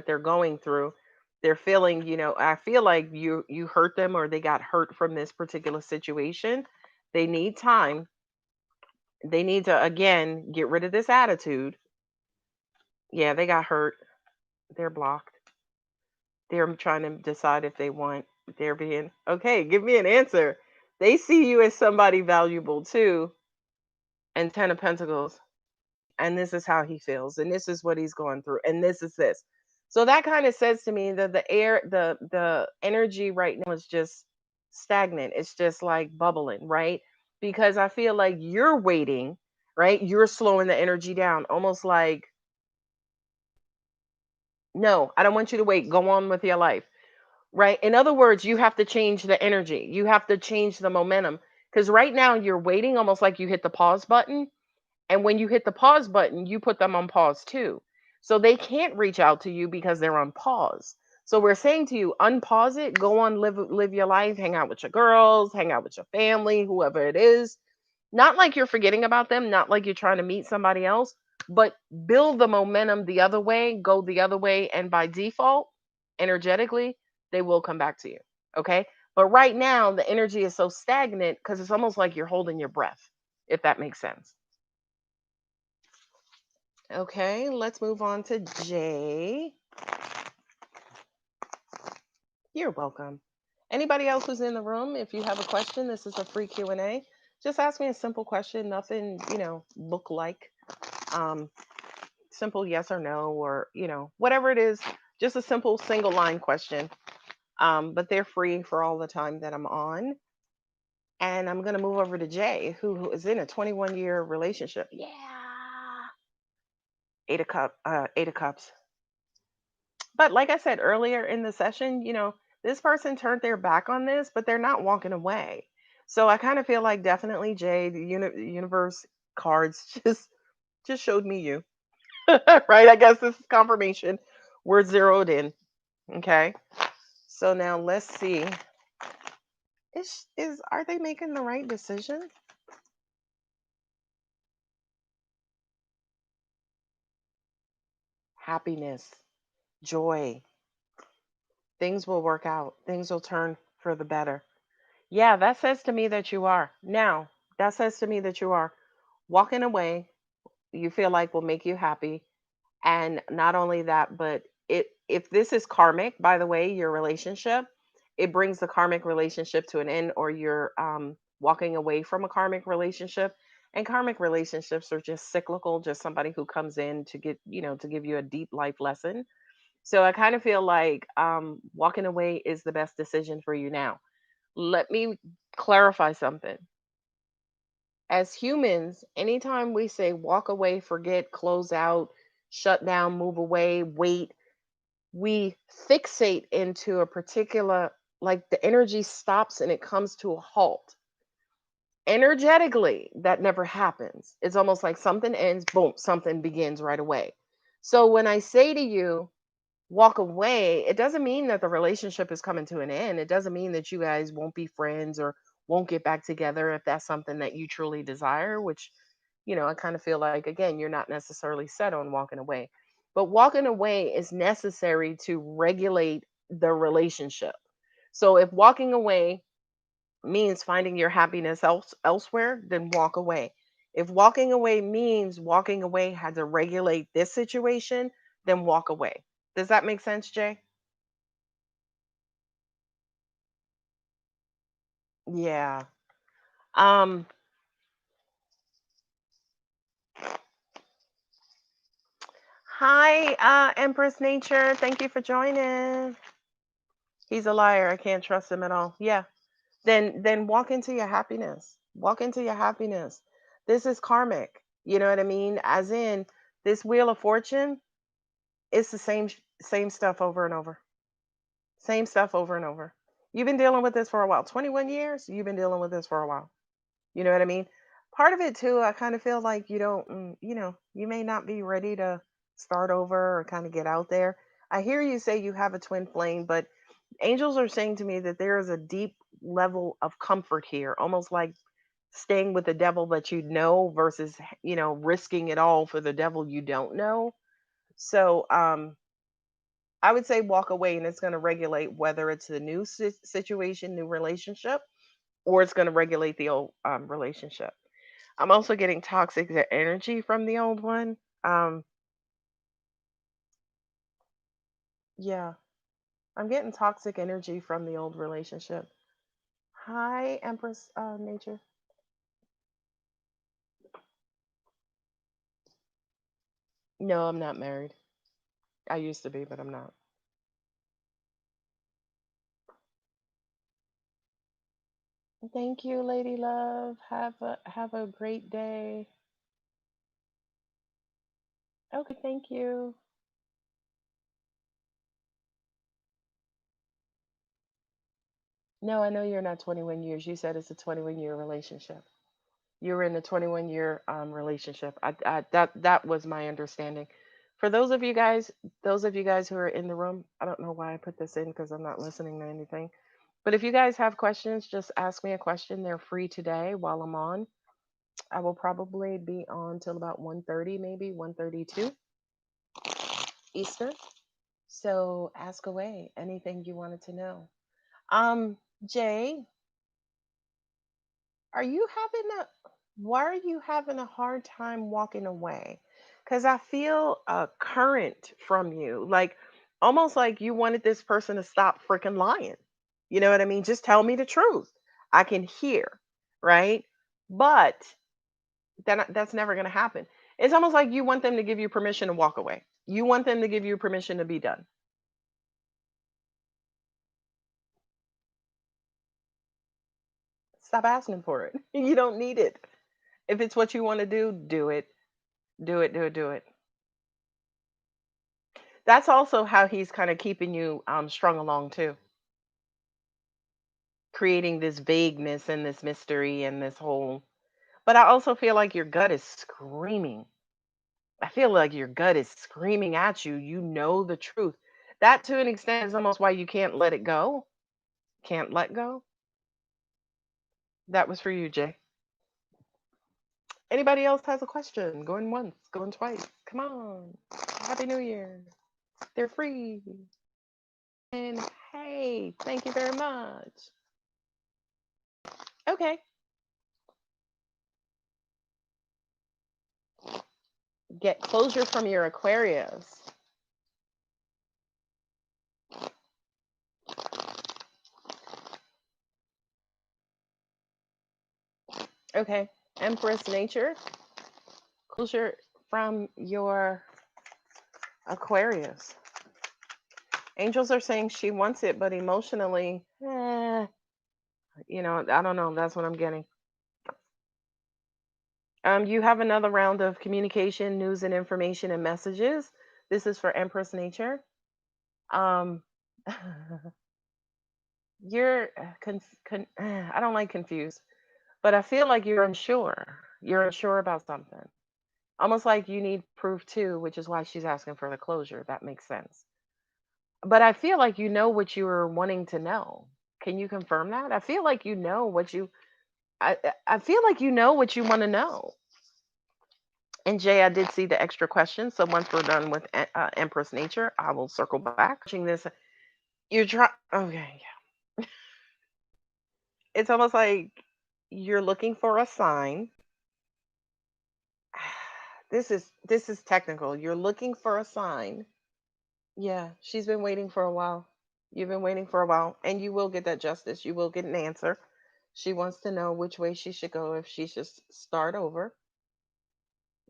S2: they're going through. They're feeling, I feel like you hurt them or they got hurt from this particular situation. They need time. They need to again get rid of this attitude. Yeah, they got hurt. They're blocked. They're trying to decide if they want. They're being okay. Give me an answer. They see you as somebody valuable too. And Ten of Pentacles. And this is how he feels and this is what he's going through and this is this, so that kind of says to me that the energy right now is just stagnant. It's just like bubbling, right? Because I feel like you're waiting, right? You're slowing the energy down, almost like, no, I don't want you to wait, go on with your life, right? In other words, you have to change the energy, you have to change the momentum, because right now you're waiting almost like you hit the pause button. And when you hit the pause button, you put them on pause too. So they can't reach out to you because they're on pause. So we're saying to you, unpause it, go on, live your life, hang out with your girls, hang out with your family, whoever it is. Not like you're forgetting about them, not like you're trying to meet somebody else, but build the momentum the other way, go the other way, and by default, energetically, they will come back to you. Okay? But right now, the energy is so stagnant because it's almost like you're holding your breath, if that makes sense. Okay, let's move on to Jay. You're welcome. Anybody else who's in the room, if you have a question, this is a free Q&A. Just ask me a simple question, nothing, book like. Um, simple yes or no, or, whatever it is, just a simple single line question. But they're free for all the time that I'm on. And I'm going to move over to Jay, who is in a 21-year relationship. Yeah. Eight of cups. But like I said earlier in the session, this person turned their back on this, but they're not walking away. So I kind of feel like definitely Jay, universe cards just showed me you. Right? I guess this is confirmation. We're zeroed in. Okay. So now let's see. Is are they making the right decision? Happiness, joy. Things will work out. Things will turn for the better. Yeah, that says to me that you are. Now, that says to me that you are walking away, you feel like will make you happy. And not only that, but if this is karmic, by the way, your relationship, it brings the karmic relationship to an end, or you're walking away from a karmic relationship. And karmic relationships are just cyclical, just somebody who comes in to get, to give you a deep life lesson. So I kind of feel like walking away is the best decision for you now. Let me clarify something. As humans, anytime we say walk away, forget, close out, shut down, move away, wait, we fixate into a particular, like the energy stops and it comes to a halt. Energetically, that never happens. It's almost like something ends, boom, something begins right away. So when I say to you, walk away, it doesn't mean that the relationship is coming to an end. It doesn't mean that you guys won't be friends or won't get back together if that's something that you truly desire, which, I kind of feel like, again, you're not necessarily set on walking away. but walking away is necessary to regulate the relationship. So if walking away means finding your happiness elsewhere, then walk away. If walking away means walking away had to regulate this situation, then walk away. Does that make sense, Jay? Yeah. Um, Hi, Empress Nature. Thank you for joining. He's a liar. I can't trust him at all. Yeah. Then walk into your happiness. Walk into your happiness. This is karmic. You know what I mean? As in this wheel of fortune, it's the same stuff over and over. Same stuff over and over. You've been dealing with this for a while. 21 years, you've been dealing with this for a while. You know what I mean? Part of it too, I kind of feel like you don't, you may not be ready to start over or kind of get out there. I hear you say you have a twin flame, but angels are saying to me that there is a deep level of comfort here, almost like staying with the devil that you know versus, risking it all for the devil you don't know. So, I would say walk away, and it's going to regulate whether it's a new situation, new relationship, or it's going to regulate the old relationship. I'm also getting toxic energy from the old one. Um, yeah, I'm getting toxic energy from the old relationship. Hi, Empress Nature. No, I'm not married. I used to be, but I'm not. Thank you, Lady Love. Have a great day. Okay, thank you. No, I know you're not 21 years. You said it's a 21-year relationship. You were in a 21-year relationship. That was my understanding. For those of you guys who are in the room, I don't know why I put this in because I'm not listening to anything. But if you guys have questions, just ask me a question. They're free today while I'm on. I will probably be on till about 1:30, maybe 1:32 Eastern. So ask away anything you wanted to know. Jay, are you having a why are you having a hard time walking away? Because I feel a current from you, like almost like you wanted this person to stop freaking lying. You know what I mean? Just tell me the truth. I can hear, right? But that's never going to happen. It's almost like you want them to give you permission to walk away. You want them to give you permission to be done. Stop asking for it. You don't need it. If it's what you want to do, do it. Do it, do it, do it. That's also how he's kind of keeping you strung along too, creating this vagueness and this mystery and this whole. But I also feel like your gut is screaming. I feel like your gut is screaming at you. You know the truth. That to an extent is almost why you can't let it go. Can't let go. That was for you, Jay. Anybody else has a question? Going once, going twice. Come on. Happy New Year. They're free. And hey, thank you very much. Okay. Get closure from your Aquarius. Okay. Empress Nature. Closure from your Aquarius. Angels are saying she wants it, but emotionally, I don't know. That's what I'm getting. You have another round of communication, news, and information and messages. This is for Empress Nature. Um, you're I don't like confused, but I feel like you're unsure. You're unsure about something. Almost like you need proof too, which is why she's asking for the closure. That makes sense. But I feel like you know what you were wanting to know. Can you confirm that? I feel like you know what you I feel like you know what you want to know. And Jay, I did see the extra question. So once we're done with Empress Nature, I will circle back. Watching this, you're trying. Okay, yeah. It's almost like you're looking for a sign. This is technical. You're looking for a sign. Yeah, she's been waiting for a while. You've been waiting for a while, and you will get that justice. You will get an answer. She wants to know which way she should go if she should start over.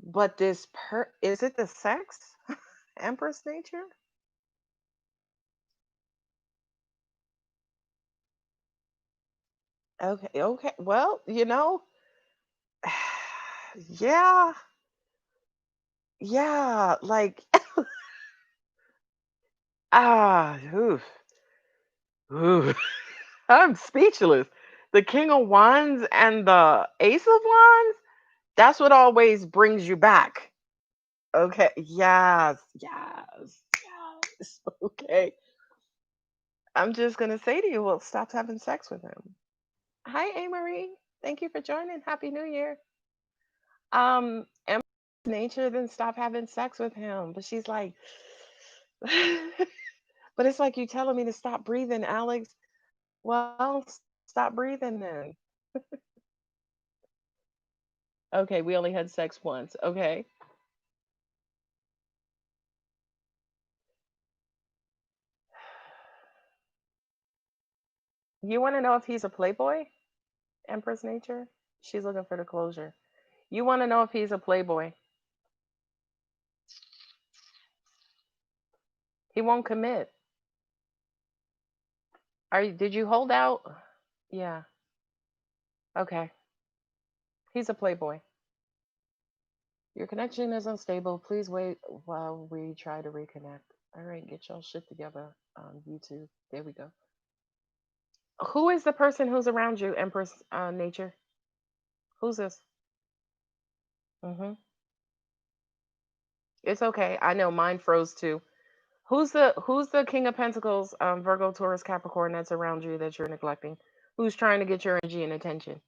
S2: But this is it the sex? Empress Nature? Okay, okay. Well, yeah, yeah, like oof, oof. I'm speechless. The King of Wands and the Ace of Wands, that's what always brings you back. Okay, yes, yes, yes. Okay. I'm just gonna say to you, well, stop having sex with him. Hi, Amory. Thank you for joining. Happy New Year. Empress Nature, then stop having sex with him. But she's like, but it's like you telling me to stop breathing, Alex. Well, stop breathing then. Okay, we only had sex once. Okay. You want to know if he's a playboy? Empress Nature? She's looking for the closure. You want to know if he's a playboy? He won't commit. Did you hold out? Yeah. Okay. He's a playboy. Your connection is unstable. Please wait while we try to reconnect. All right, get y'all shit together. YouTube. There we go. Who is the person who's around you, Empress Nature? Who's this? Mm-hmm. It's okay. I know mine froze too. Who's the King of Pentacles, Virgo, Taurus, Capricorn that's around you that you're neglecting? Who's trying to get your energy and attention?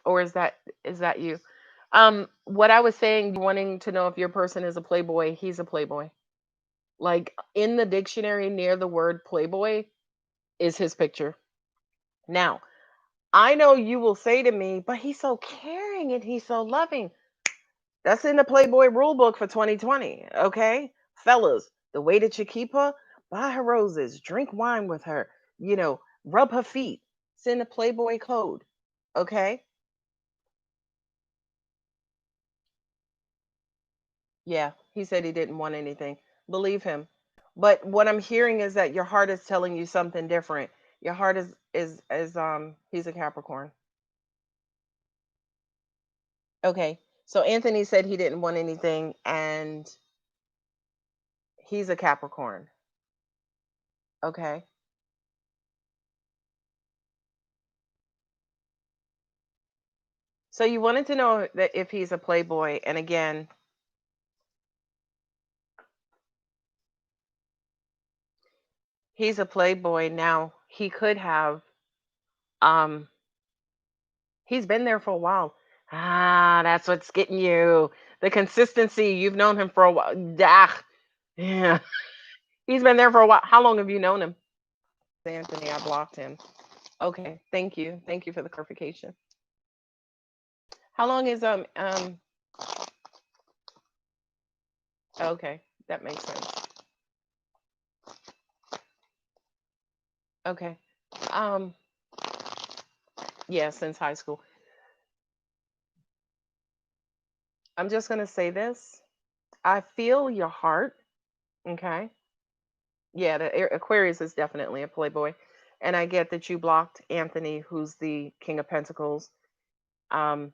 S2: Or is that you? What I was saying, wanting to know if your person is a playboy, he's a playboy. Like in the dictionary near the word playboy is his picture. Now, I know you will say to me, but he's so caring and he's so loving. That's in the Playboy rule book for 2020. Okay. Fellas, the way that you keep her, buy her roses, drink wine with her, rub her feet. It's in the Playboy code. Okay. Yeah. He said he didn't want anything. Believe him. But what I'm hearing is that your heart is telling you something different. Your heart is he's a Capricorn. Okay. So Anthony said he didn't want anything and he's a Capricorn. Okay. So you wanted to know that if he's a playboy, and again, he's a playboy now. He could have um he's been there for a while. Ah, that's what's getting you. The consistency. You've known him for a while. Ah, yeah. He's been there for a while. How long have you known him? Anthony, I blocked him. Okay, thank you. Thank you for the clarification. How long is okay, that makes sense. Okay. Um yeah, since high school. I'm just gonna say this. I feel your heart. Okay. Yeah, the Aquarius is definitely a playboy. And I get that you blocked Anthony, who's the King of Pentacles. Um,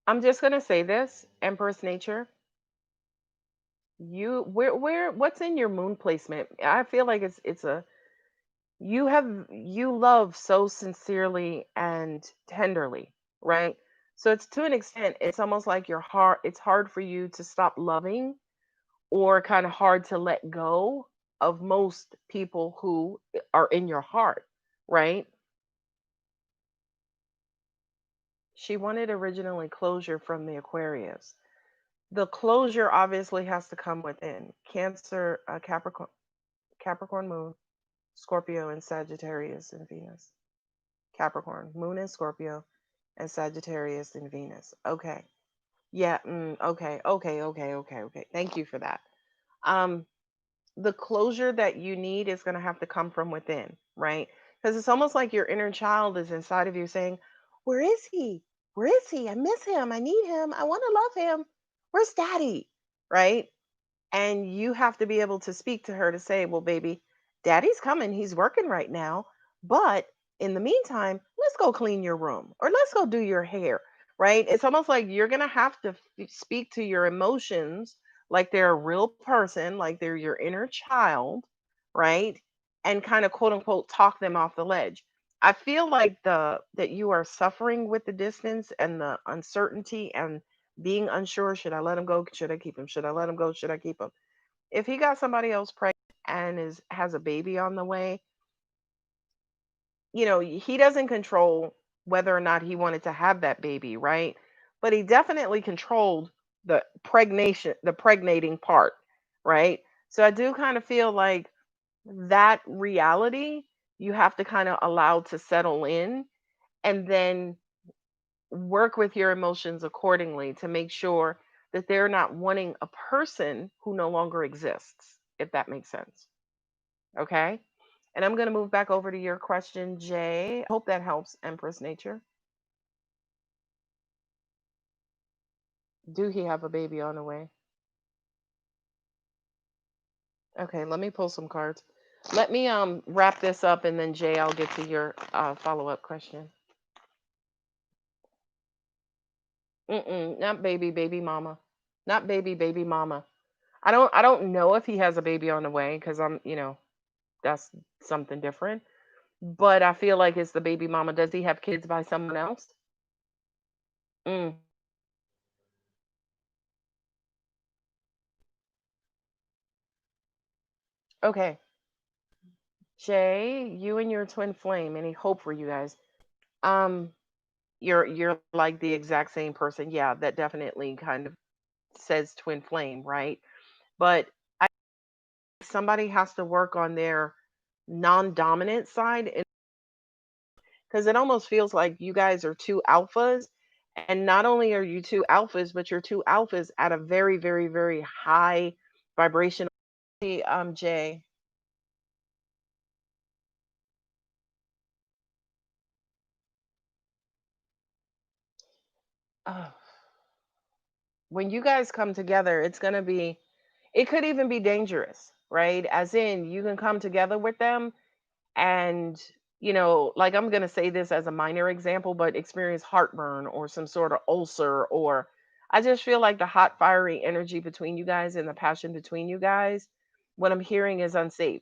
S2: I'm just gonna say this, Empress Nature. What's in your moon placement? I feel like you love so sincerely and tenderly, right? So it's to an extent, it's almost like your heart, it's hard for you to stop loving or kind of hard to let go of most people who are in your heart, right? She wanted originally closure from the Aquarius. The closure obviously has to come within. Cancer, Capricorn moon, Scorpio and Sagittarius and Venus. Capricorn, moon in Scorpio and Sagittarius and Venus. Okay. Yeah, okay. Okay, okay, okay, okay. Thank you for that. Um the closure that you need is going to have to come from within, right? Because it's almost like your inner child is inside of you saying, "Where is he? Where is he? I miss him. I need him. I want to love him. Where's daddy?" Right? And you have to be able to speak to her to say, "Well, baby, daddy's coming. He's working right now. But in the meantime, let's go clean your room or let's go do your hair." Right? It's almost like you're going to have to speak to your emotions like they're a real person, like they're your inner child, right? And kind of quote unquote talk them off the ledge. I feel like the that you are suffering with the distance and the uncertainty and being unsure. Should I let him go? Should I keep him? Should I let him go? Should I keep him? If he got somebody else pregnant and is has a baby on the way, he doesn't control whether or not he wanted to have that baby, right? But he definitely controlled the pregnating part, right? So I do kind of feel like that reality you have to kind of allow to settle in and then work with your emotions accordingly to make sure that they're not wanting a person who no longer exists, if that makes sense. Okay. And I'm going to move back over to your question, Jay. Hope that helps, Empress Nature. Do he have a baby on the way? Okay, let me pull some cards. Let me wrap this up and then Jay, I'll get to your follow-up question. Not baby, baby mama. Not baby, baby mama. I don't know if he has a baby on the way because that's something different. But I feel like it's the baby mama. Does he have kids by someone else? Mm, okay. Jay, you and your twin flame, any hope for you guys? Um, you're like the exact same person. Yeah, that definitely kind of says twin flame, right? But somebody has to work on their non-dominant side because it almost feels like you guys are two alphas. And not only are you two alphas, but you're two alphas at a very, very, very high vibration. Hey, Jay. uh, when you guys come together, it could even be dangerous, right? As in, you can come together with them and, like I'm going to say this as a minor example, but experience heartburn or some sort of ulcer, or I just feel like the hot, fiery energy between you guys and the passion between you guys, what I'm hearing is unsafe.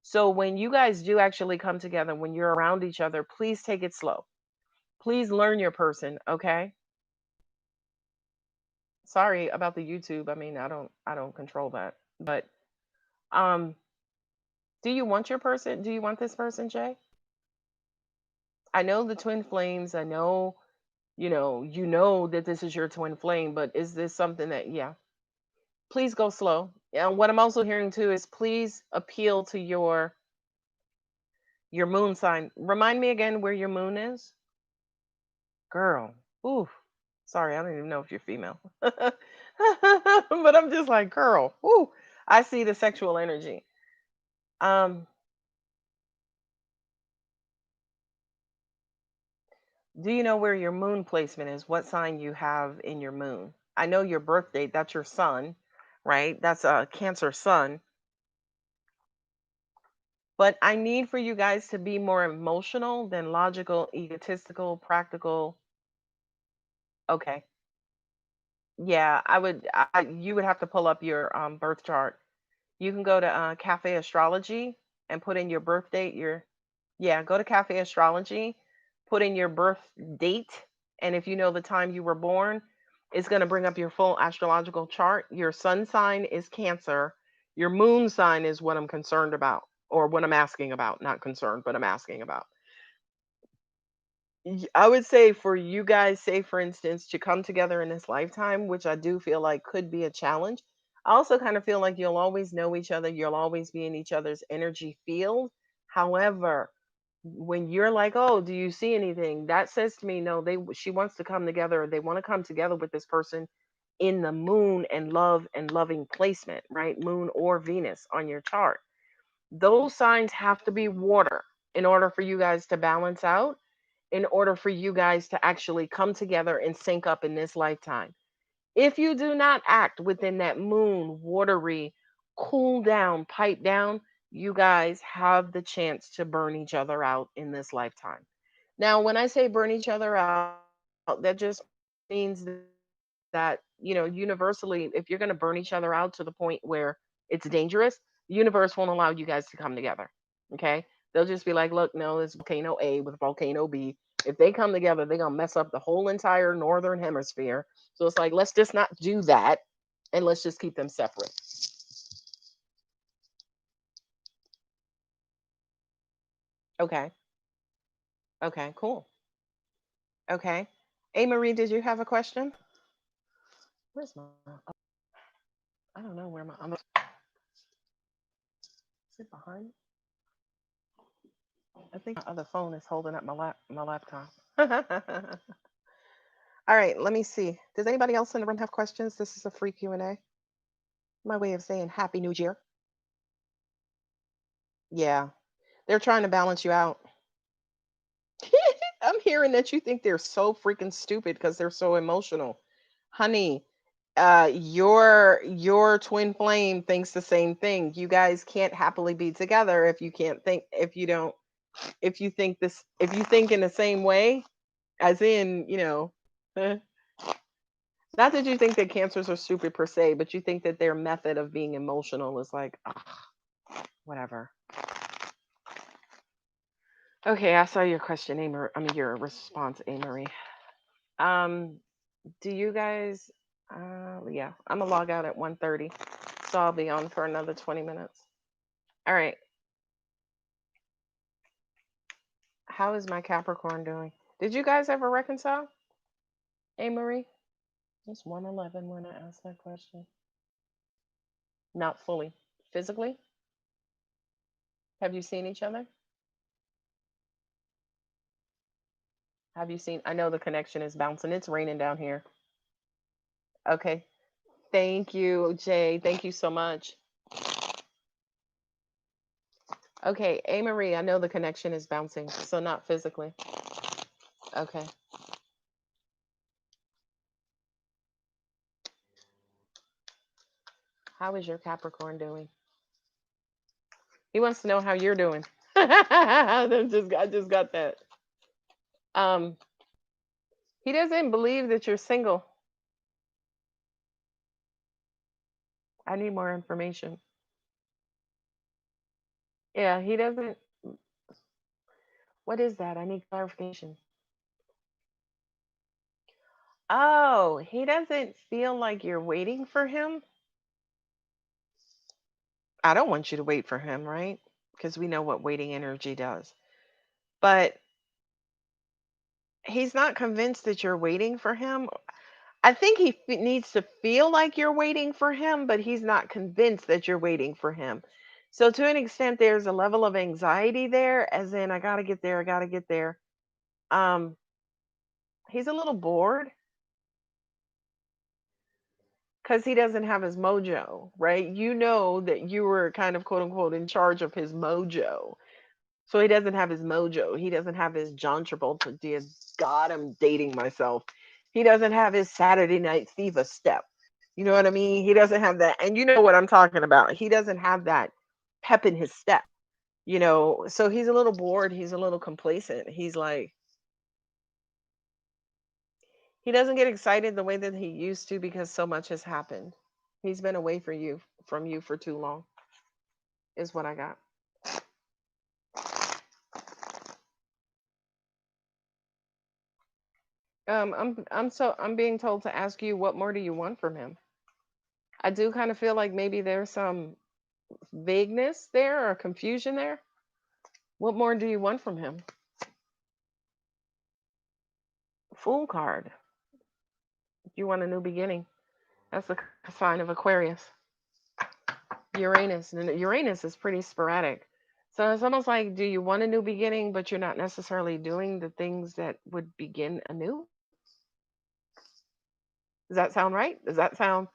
S2: So when you guys do actually come together, when you're around each other, please take it slow. Please learn your person, okay? Sorry about the YouTube. I mean, I don't control that. But um do you want your person? Do you want this person, Jay? I know the twin flames. I know, you know that this is your twin flame, but is this something that, yeah, please go slow. And what I'm also hearing too is please appeal to your moon sign. Remind me again where your moon is? Girl. Ooh. Sorry, I don't even know if you're female. But I'm just like, girl. Ooh. I see the sexual energy. Um, do you know where your moon placement is? What sign you have in your moon? I know your birth date, that's your sun, right? That's a Cancer sun. But I need for you guys to be more emotional than logical, egotistical, practical. Okay. Yeah, you would have to pull up your birth chart. You can go to Cafe Astrology and put in your birth date, yeah, go to Cafe Astrology, put in your birth date, and if you know the time you were born, it's going to bring up your full astrological chart. Your sun sign is Cancer. Your moon sign is what I'm concerned about, or what I'm asking about. Not concerned, but I'm asking about. I would say for you guys, say for instance, to come together in this lifetime, which I do feel like could be a challenge. I also kind of feel like you'll always know each other, you'll always be in each other's energy field. However, when you're like, "Oh, do you see anything?" That says to me, no, she wants to come together. They want to come together with this person in the moon and love and loving placement, right? Moon or Venus on your chart. Those signs have to be water in order for you guys to balance out, in order for you guys to actually come together and sync up in this lifetime. If you do not act within that moon, watery, cool down, pipe down, you guys have the chance to burn each other out in this lifetime. Now, when I say burn each other out, that just means that, universally, if you're going to burn each other out to the point where it's dangerous, the universe won't allow you guys to come together. Okay. They'll just be like, look, no, it's volcano A with volcano B. If they come together, they're going to mess up the whole entire northern hemisphere. So it's like, let's just not do that and let's just keep them separate. Okay. Okay, cool. Okay. A Marie, did you have a question? Where's my, I don't know where my, is it behind? I think my other phone is holding up my laptop. All right, let me see. Does anybody else in the room have questions? This is a free Q&A. My way of saying Happy New Year. Yeah, they're trying to balance you out. I'm hearing that you think they're so freaking stupid because they're so emotional. Honey, your twin flame thinks the same thing. You guys can't happily be together if you can't think if you don't if you think in the same way, as in, not that you think that cancers are stupid per se, but you think that their method of being emotional is like, ugh, whatever. Okay, I saw your question, Amory. I mean, your response, Amory. Um, do you guys? Yeah, I'm gonna log out at 1:30, so I'll be on for another 20 minutes. All right. How is my Capricorn doing? Did you guys ever reconcile, Amory? It's 1:11 when I asked that question. Not fully. Physically? Have you seen each other? Have you seen? I know the connection is bouncing. It's raining down here. Okay. Thank you, Jay. Thank you so much. Okay, A Marie, I know the connection is bouncing, so not physically. Okay. How is your Capricorn doing? He wants to know how you're doing. I just got that. Um, he doesn't believe that you're single. I need more information. Yeah, he doesn't. What is that? I need clarification. Oh, he doesn't feel like you're waiting for him. I don't want you to wait for him, right? Because we know what waiting energy does. But he's not convinced that you're waiting for him. I think he needs to feel like you're waiting for him, but he's not convinced that you're waiting for him. So, to an extent, there's a level of anxiety there, as in, I got to get there, I got to get there. Um, he's a little bored because he doesn't have his mojo, right? You know that you were kind of quote unquote in charge of his mojo. So he doesn't have his mojo. He doesn't have his John Travolta, dear God, I'm dating myself. He doesn't have his Saturday Night Fever step. You know what I mean? He doesn't have that. And you know what I'm talking about. He doesn't have that pep in his step, So he's a little bored. He's a little complacent. He's like, he doesn't get excited the way that he used to because so much has happened. He's been away from you for too long, is what I got. I'm being told to ask you what more do you want from him? I do kind of feel like maybe there's some vagueness there or confusion there. What more do you want from him? Fool card. You want a new beginning. That's the sign of Aquarius. Uranus. And Uranus is pretty sporadic. So it's almost like, do you want a new beginning, but you're not necessarily doing the things that would begin anew? Does that sound right? Does that sound?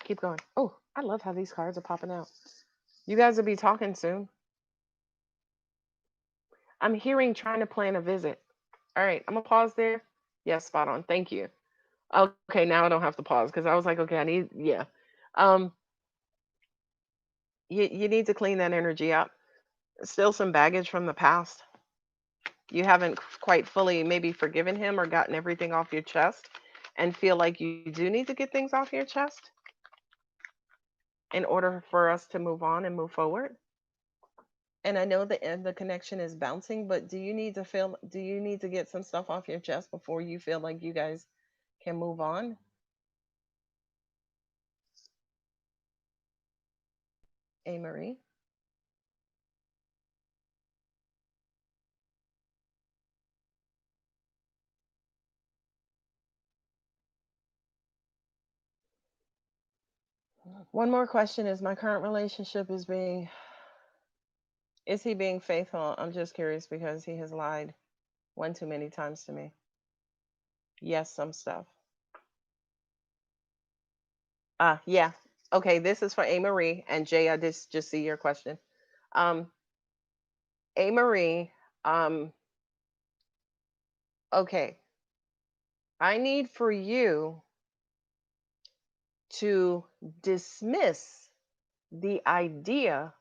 S2: Keep going. Oh, I love how these cards are popping out. You guys will be talking soon. I'm hearing trying to plan a visit. All right, I'm gonna pause there. Yes, spot on. Thank you. Okay, now I don't have to pause because I was like, okay, I need, yeah. Um, you need to clean that energy up. Still some baggage from the past. You haven't quite fully maybe forgiven him or gotten everything off your chest, and feel like you do need to get things off your chest in order for us to move on and move forward. And I know the connection is bouncing, but do you need to get some stuff off your chest before you feel like you guys can move on? A Marie. One more question: is my current relationship is he being faithful? I'm just curious because he has lied one too many times to me. Yes, some stuff. Yeah. Okay, this is for A Marie and Jay. I just see your question. Um, A Marie. Um, okay, I need for you to dismiss the idea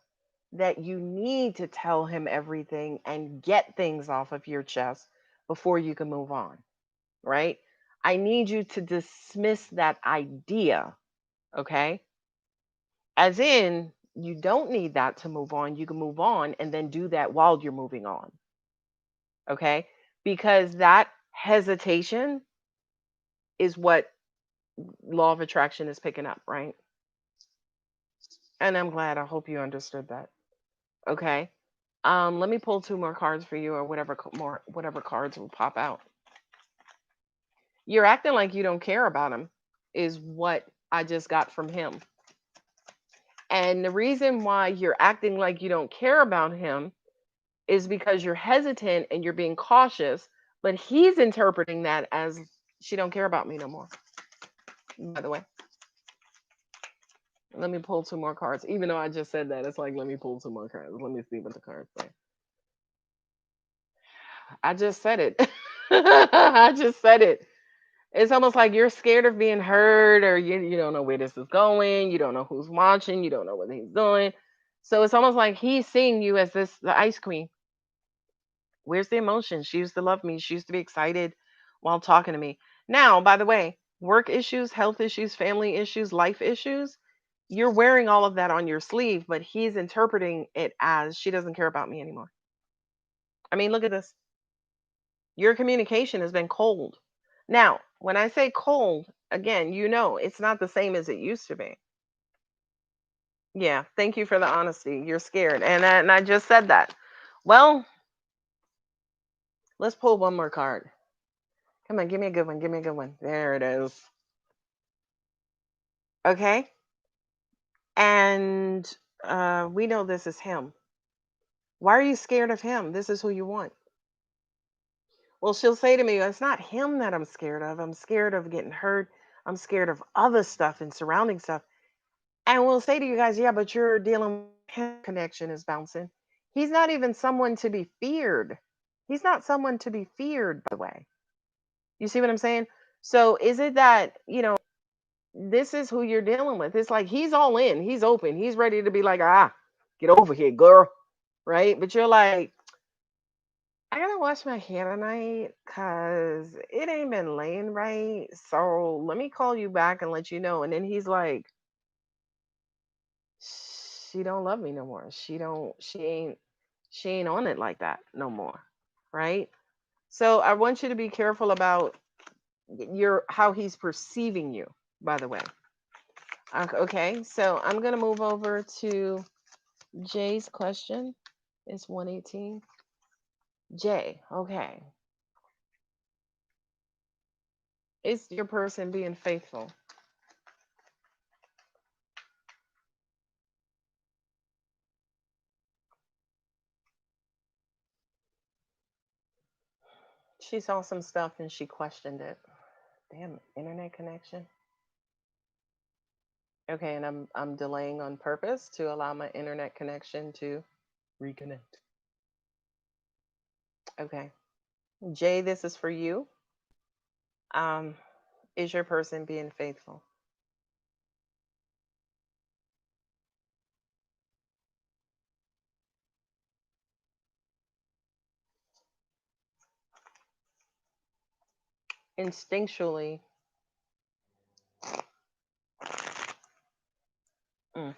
S2: that you need to tell him everything and get things off of your chest before you can move on, right? I need you to dismiss that idea, okay? As in, you don't need that to move on. You can move on and then do that while you're moving on, okay? Because that hesitation is what law of attraction is picking up, right? And I'm glad. I hope you understood that. Okay. Let me pull two more cards for you, or whatever cards will pop out. You're acting like you don't care about him, is what I just got from him. And the reason why you're acting like you don't care about him is because you're hesitant and you're being cautious, but he's interpreting that as she don't care about me no more. By the way, let me pull two more cards. Even though I just said that, it's like let me pull two more cards. Let me see what the cards say. I just said it. I just said it. It's almost like you're scared of being heard, or you don't know where this is going. You don't know who's watching. You don't know what he's doing. So it's almost like he's seeing you as the ice queen. Where's the emotion? She used to love me. She used to be excited while talking to me. Now, by the way, work issues, health issues, family issues, life issues, you're wearing all of that on your sleeve, but he's interpreting it as she doesn't care about me anymore. I mean, look at this. Your communication has been cold. Now, when I say cold, again, it's not the same as it used to be. Yeah, thank you for the honesty. You're scared. And I just said that. Well, let's pull one more card. Come on, give me a good one. Give me a good one. There it is. Okay. And we know this is him. Why are you scared of him? This is who you want. Well, she'll say to me, it's not him that I'm scared of. I'm scared of getting hurt. I'm scared of other stuff and surrounding stuff. And we'll say to you guys, yeah, but you're dealing with him. Connection is bouncing. He's not even someone to be feared. He's not someone to be feared, by the way. You see what I'm saying? So is it that, this is who you're dealing with? It's like he's all in, he's open, he's ready to be like, get over here, girl. Right? But you're like, I gotta wash my hair tonight because it ain't been laying right. So let me call you back and let you know. And then he's like, she don't love me no more. She ain't on it like that no more. Right? So I want you to be careful about your how he's perceiving you, by the way. Okay, so I'm gonna move over to Jay's question. It's 118. Jay, okay. Is your person being faithful? She saw some stuff and she questioned it. Damn, internet connection. Okay, and I'm delaying on purpose to allow my internet connection to reconnect. Okay. Jay, this is for you. Um, is your person being faithful? Instinctually, mm.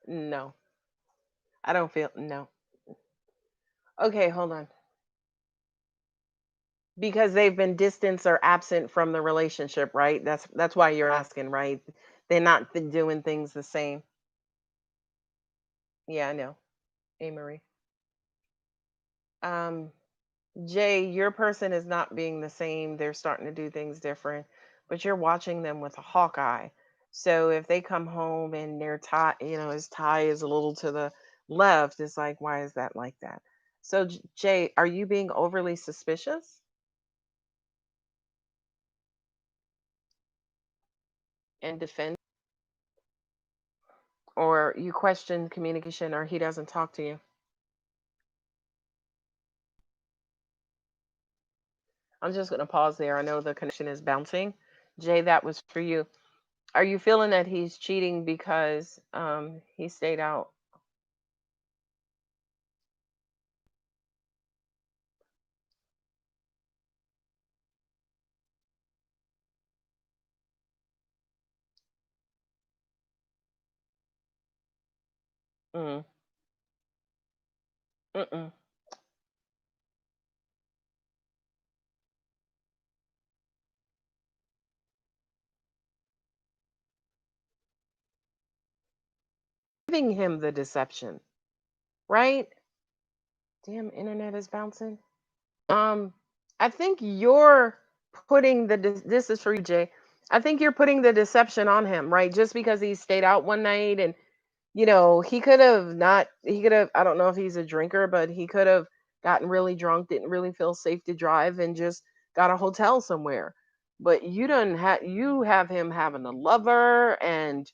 S2: No, I don't feel no. Okay, hold on. Because they've been distanced or absent from the relationship, right? That's why you're asking, right? They're not doing things the same. Yeah, I know. Hey, Marie. Um, Jay, your person is not being the same. They're starting to do things different, but you're watching them with a hawk eye. So if they come home and their tie, his tie is a little to the left, it's like, why is that like that? So, Jay, are you being overly suspicious and defend, or you question communication, or he doesn't talk to you? I'm just going to pause there. I know the connection is bouncing. Jay, that was for you. Are you feeling that he's cheating because he stayed out? Mm, mm-mm. Giving him the deception, right? Damn, internet is bouncing. Um, I think you're putting this is for you, Jay. I think you're putting the deception on him, right? Just because he stayed out one night and he could have not, he could have, I don't know if he's a drinker, but he could have gotten really drunk, didn't really feel safe to drive, and just got a hotel somewhere. But you have him having a lover and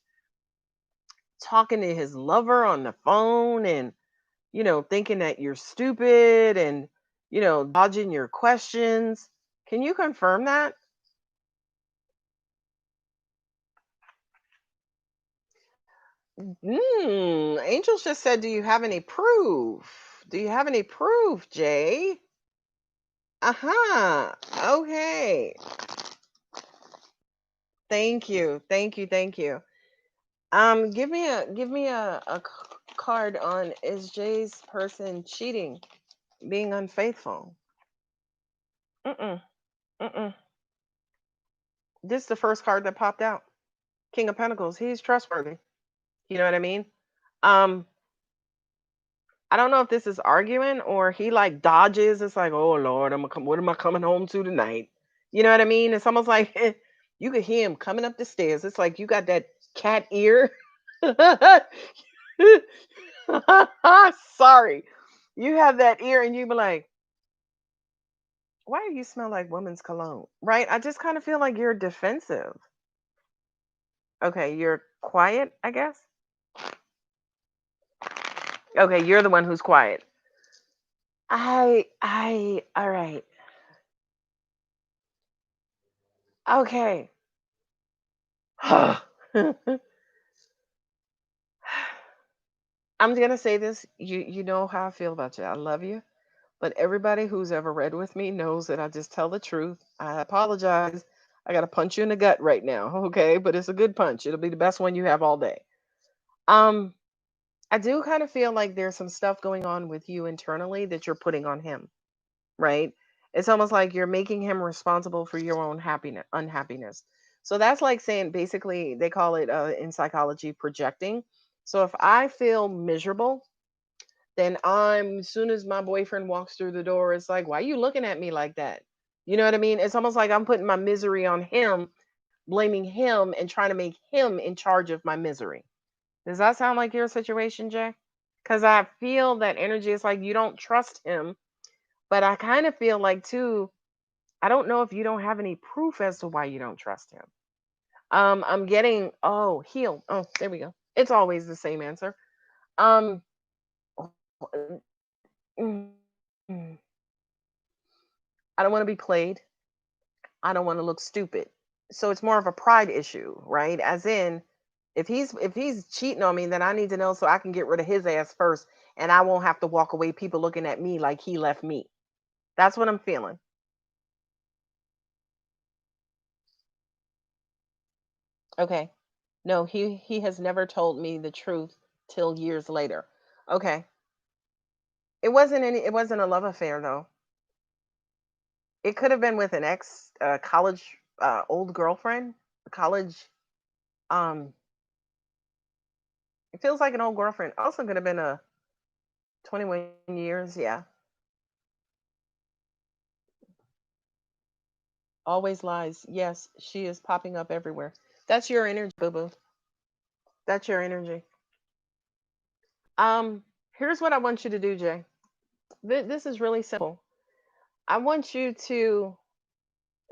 S2: talking to his lover on the phone and thinking that you're stupid and dodging your questions. Can you confirm that? Angels just said, do you have any proof? Do you have any proof, Jay? Uh-huh. Okay. Thank you. Thank you. Thank you. Give me a card on, is Jay's person cheating, being unfaithful? Mm-mm. Mm-mm. This is the first card that popped out. King of Pentacles. He's trustworthy. You know what I mean? Um, I don't know if this is arguing or he like dodges. It's like, oh Lord, I'm gonna come. What am I coming home to tonight? You know what I mean? It's almost like you could hear him coming up the stairs. It's like you got that cat ear. Sorry, you have that ear, and you be like, why do you smell like woman's cologne? Right? I just kind of feel like you're defensive. Okay, you're quiet, I guess. Okay, you're the one who's quiet. All right. Okay. I'm gonna say this. You know how I feel about you. I love you, but everybody who's ever read with me knows that I just tell the truth. I apologize. I gotta punch you in the gut right now, okay? But it's a good punch. It'll be the best one you have all day. Um, I do kind of feel like there's some stuff going on with you internally that you're putting on him, right? It's almost like you're making him responsible for your own happiness, unhappiness. So that's like saying, basically, they call it in psychology projecting. So if I feel miserable, then as soon as my boyfriend walks through the door, it's like, why are you looking at me like that? You know what I mean? It's almost like I'm putting my misery on him, blaming him, and trying to make him in charge of my misery. Does that sound like your situation, Jay? Because I feel that energy is like you don't trust him, but I kind of feel like too, I don't know if you don't have any proof as to why you don't trust him. I'm getting, oh, heal. Oh, there we go. It's always the same answer. Um, mm, mm, I don't want to be played. I don't want to look stupid. So it's more of a pride issue, right? As in, if he's cheating on me, then I need to know so I can get rid of his ass first, and I won't have to walk away. People looking at me like he left me. That's what I'm feeling. Okay. No, he has never told me the truth till years later. Okay. It wasn't a love affair though. It could have been with an ex college old girlfriend, college um it feels like an old girlfriend. Also could have been a 21 years, yeah. Always lies. Yes, she is popping up everywhere. That's your energy, boo boo. That's your energy. Here's what I want you to do, Jay. This is really simple. I want you to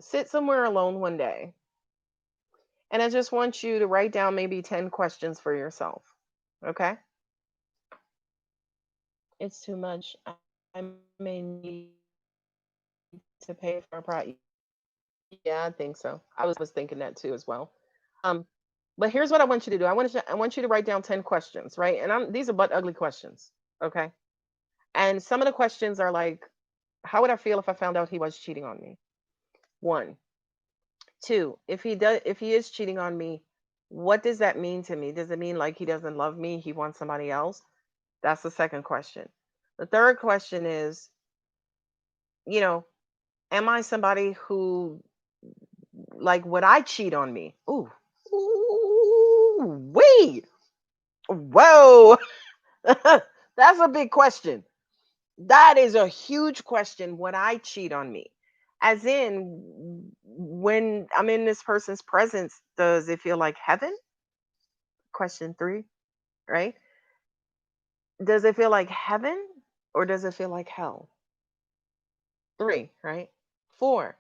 S2: sit somewhere alone one day, and I just want you to write down maybe 10 questions for yourself. Okay? It's too much. I may need to pay for a price. Yeah, I think so. I was thinking that too as well. Um, but here's what I want you to do. I want you to write down 10 questions, right? And these are but ugly questions. Okay. And some of the questions are like, how would I feel if I found out he was cheating on me? One. Two, if he is cheating on me, what does that mean to me? Does it mean like he doesn't love me? He wants somebody else? That's the second question. The third question is, you know, am I somebody who like would I cheat on me? Ooh. Ooh, wait. Whoa. That's a big question. That is a huge question. Would I cheat on me? As in, when I'm in this person's presence, does it feel like heaven? Question three, right? Does it feel like heaven or does it feel like hell? Three, right? Four,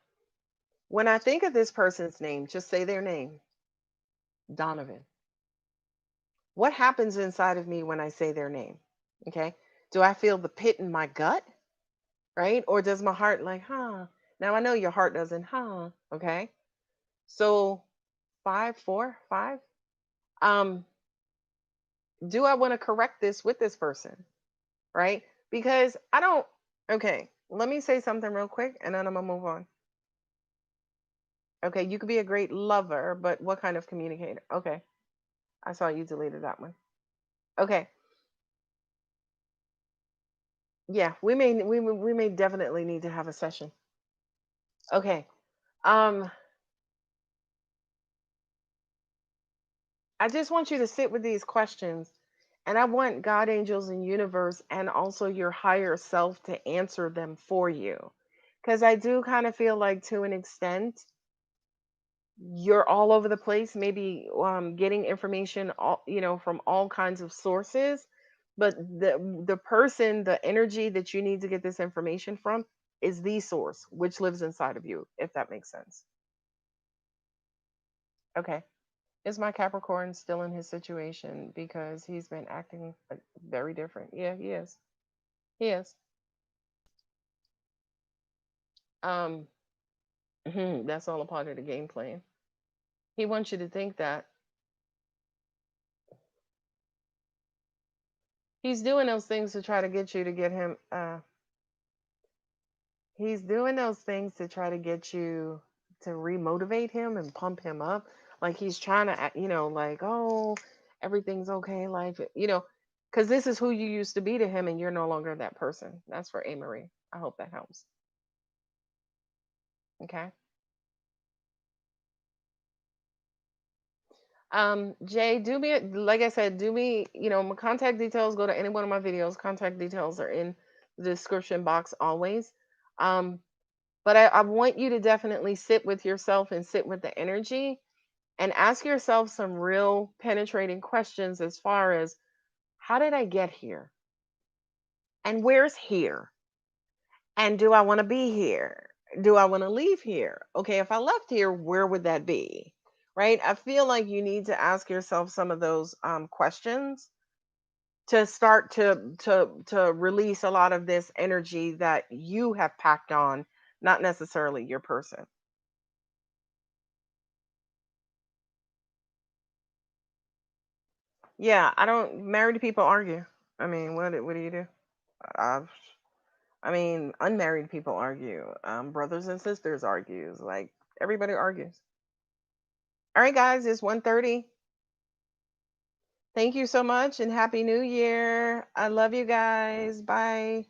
S2: when I think of this person's name, just say their name, Donovan. What happens inside of me when I say their name? Okay. Do I feel the pit in my gut? Right? Or does my heart like, huh? Now I know your heart doesn't, huh? Okay. So five, four, five. Um, do I want to correct this with this person? Right? Because I don't, okay, let me say something real quick and then I'm gonna move on. Okay, you could be a great lover, but what kind of communicator? Okay, I saw you deleted that one. Okay, yeah, we may definitely need to have a session. Okay, um, I just want you to sit with these questions, and I want God, angels, and universe, and also your higher self to answer them for you, because I do kind of feel like to an extent you're all over the place, maybe getting information all from all kinds of sources, but the person, the energy that you need to get this information from is the source which lives inside of you, if that makes sense. Okay, is my Capricorn still in his situation because he's been acting very different? Yeah, he is. He is. um that's all a part of the game plan. He wants you to think that he's doing those things to try to get you to get him he's doing those things to try to get you to remotivate him and pump him up. Like he's trying to, like, oh, everything's okay. Life, because this is who you used to be to him and you're no longer that person. That's for A. Marie. I hope that helps. Okay. Jay, do me, like I said, do me, my contact details, go to any one of my videos. Contact details are in the description box always. Um, But I want you to definitely sit with yourself and sit with the energy and ask yourself some real penetrating questions as far as how did I get here? And where's here? And do I want to be here? Do I want to leave here? Okay, if I left here, where would that be? Right? I feel like you need to ask yourself some of those questions to start to release a lot of this energy that you have packed on, not necessarily your person. Yeah, I don't married people argue. I mean, what do you do? I've I mean, unmarried people argue. Brothers and sisters argues. Like everybody argues. All right, guys, it's 1:30. Thank you so much and happy new year. I love you guys. Bye.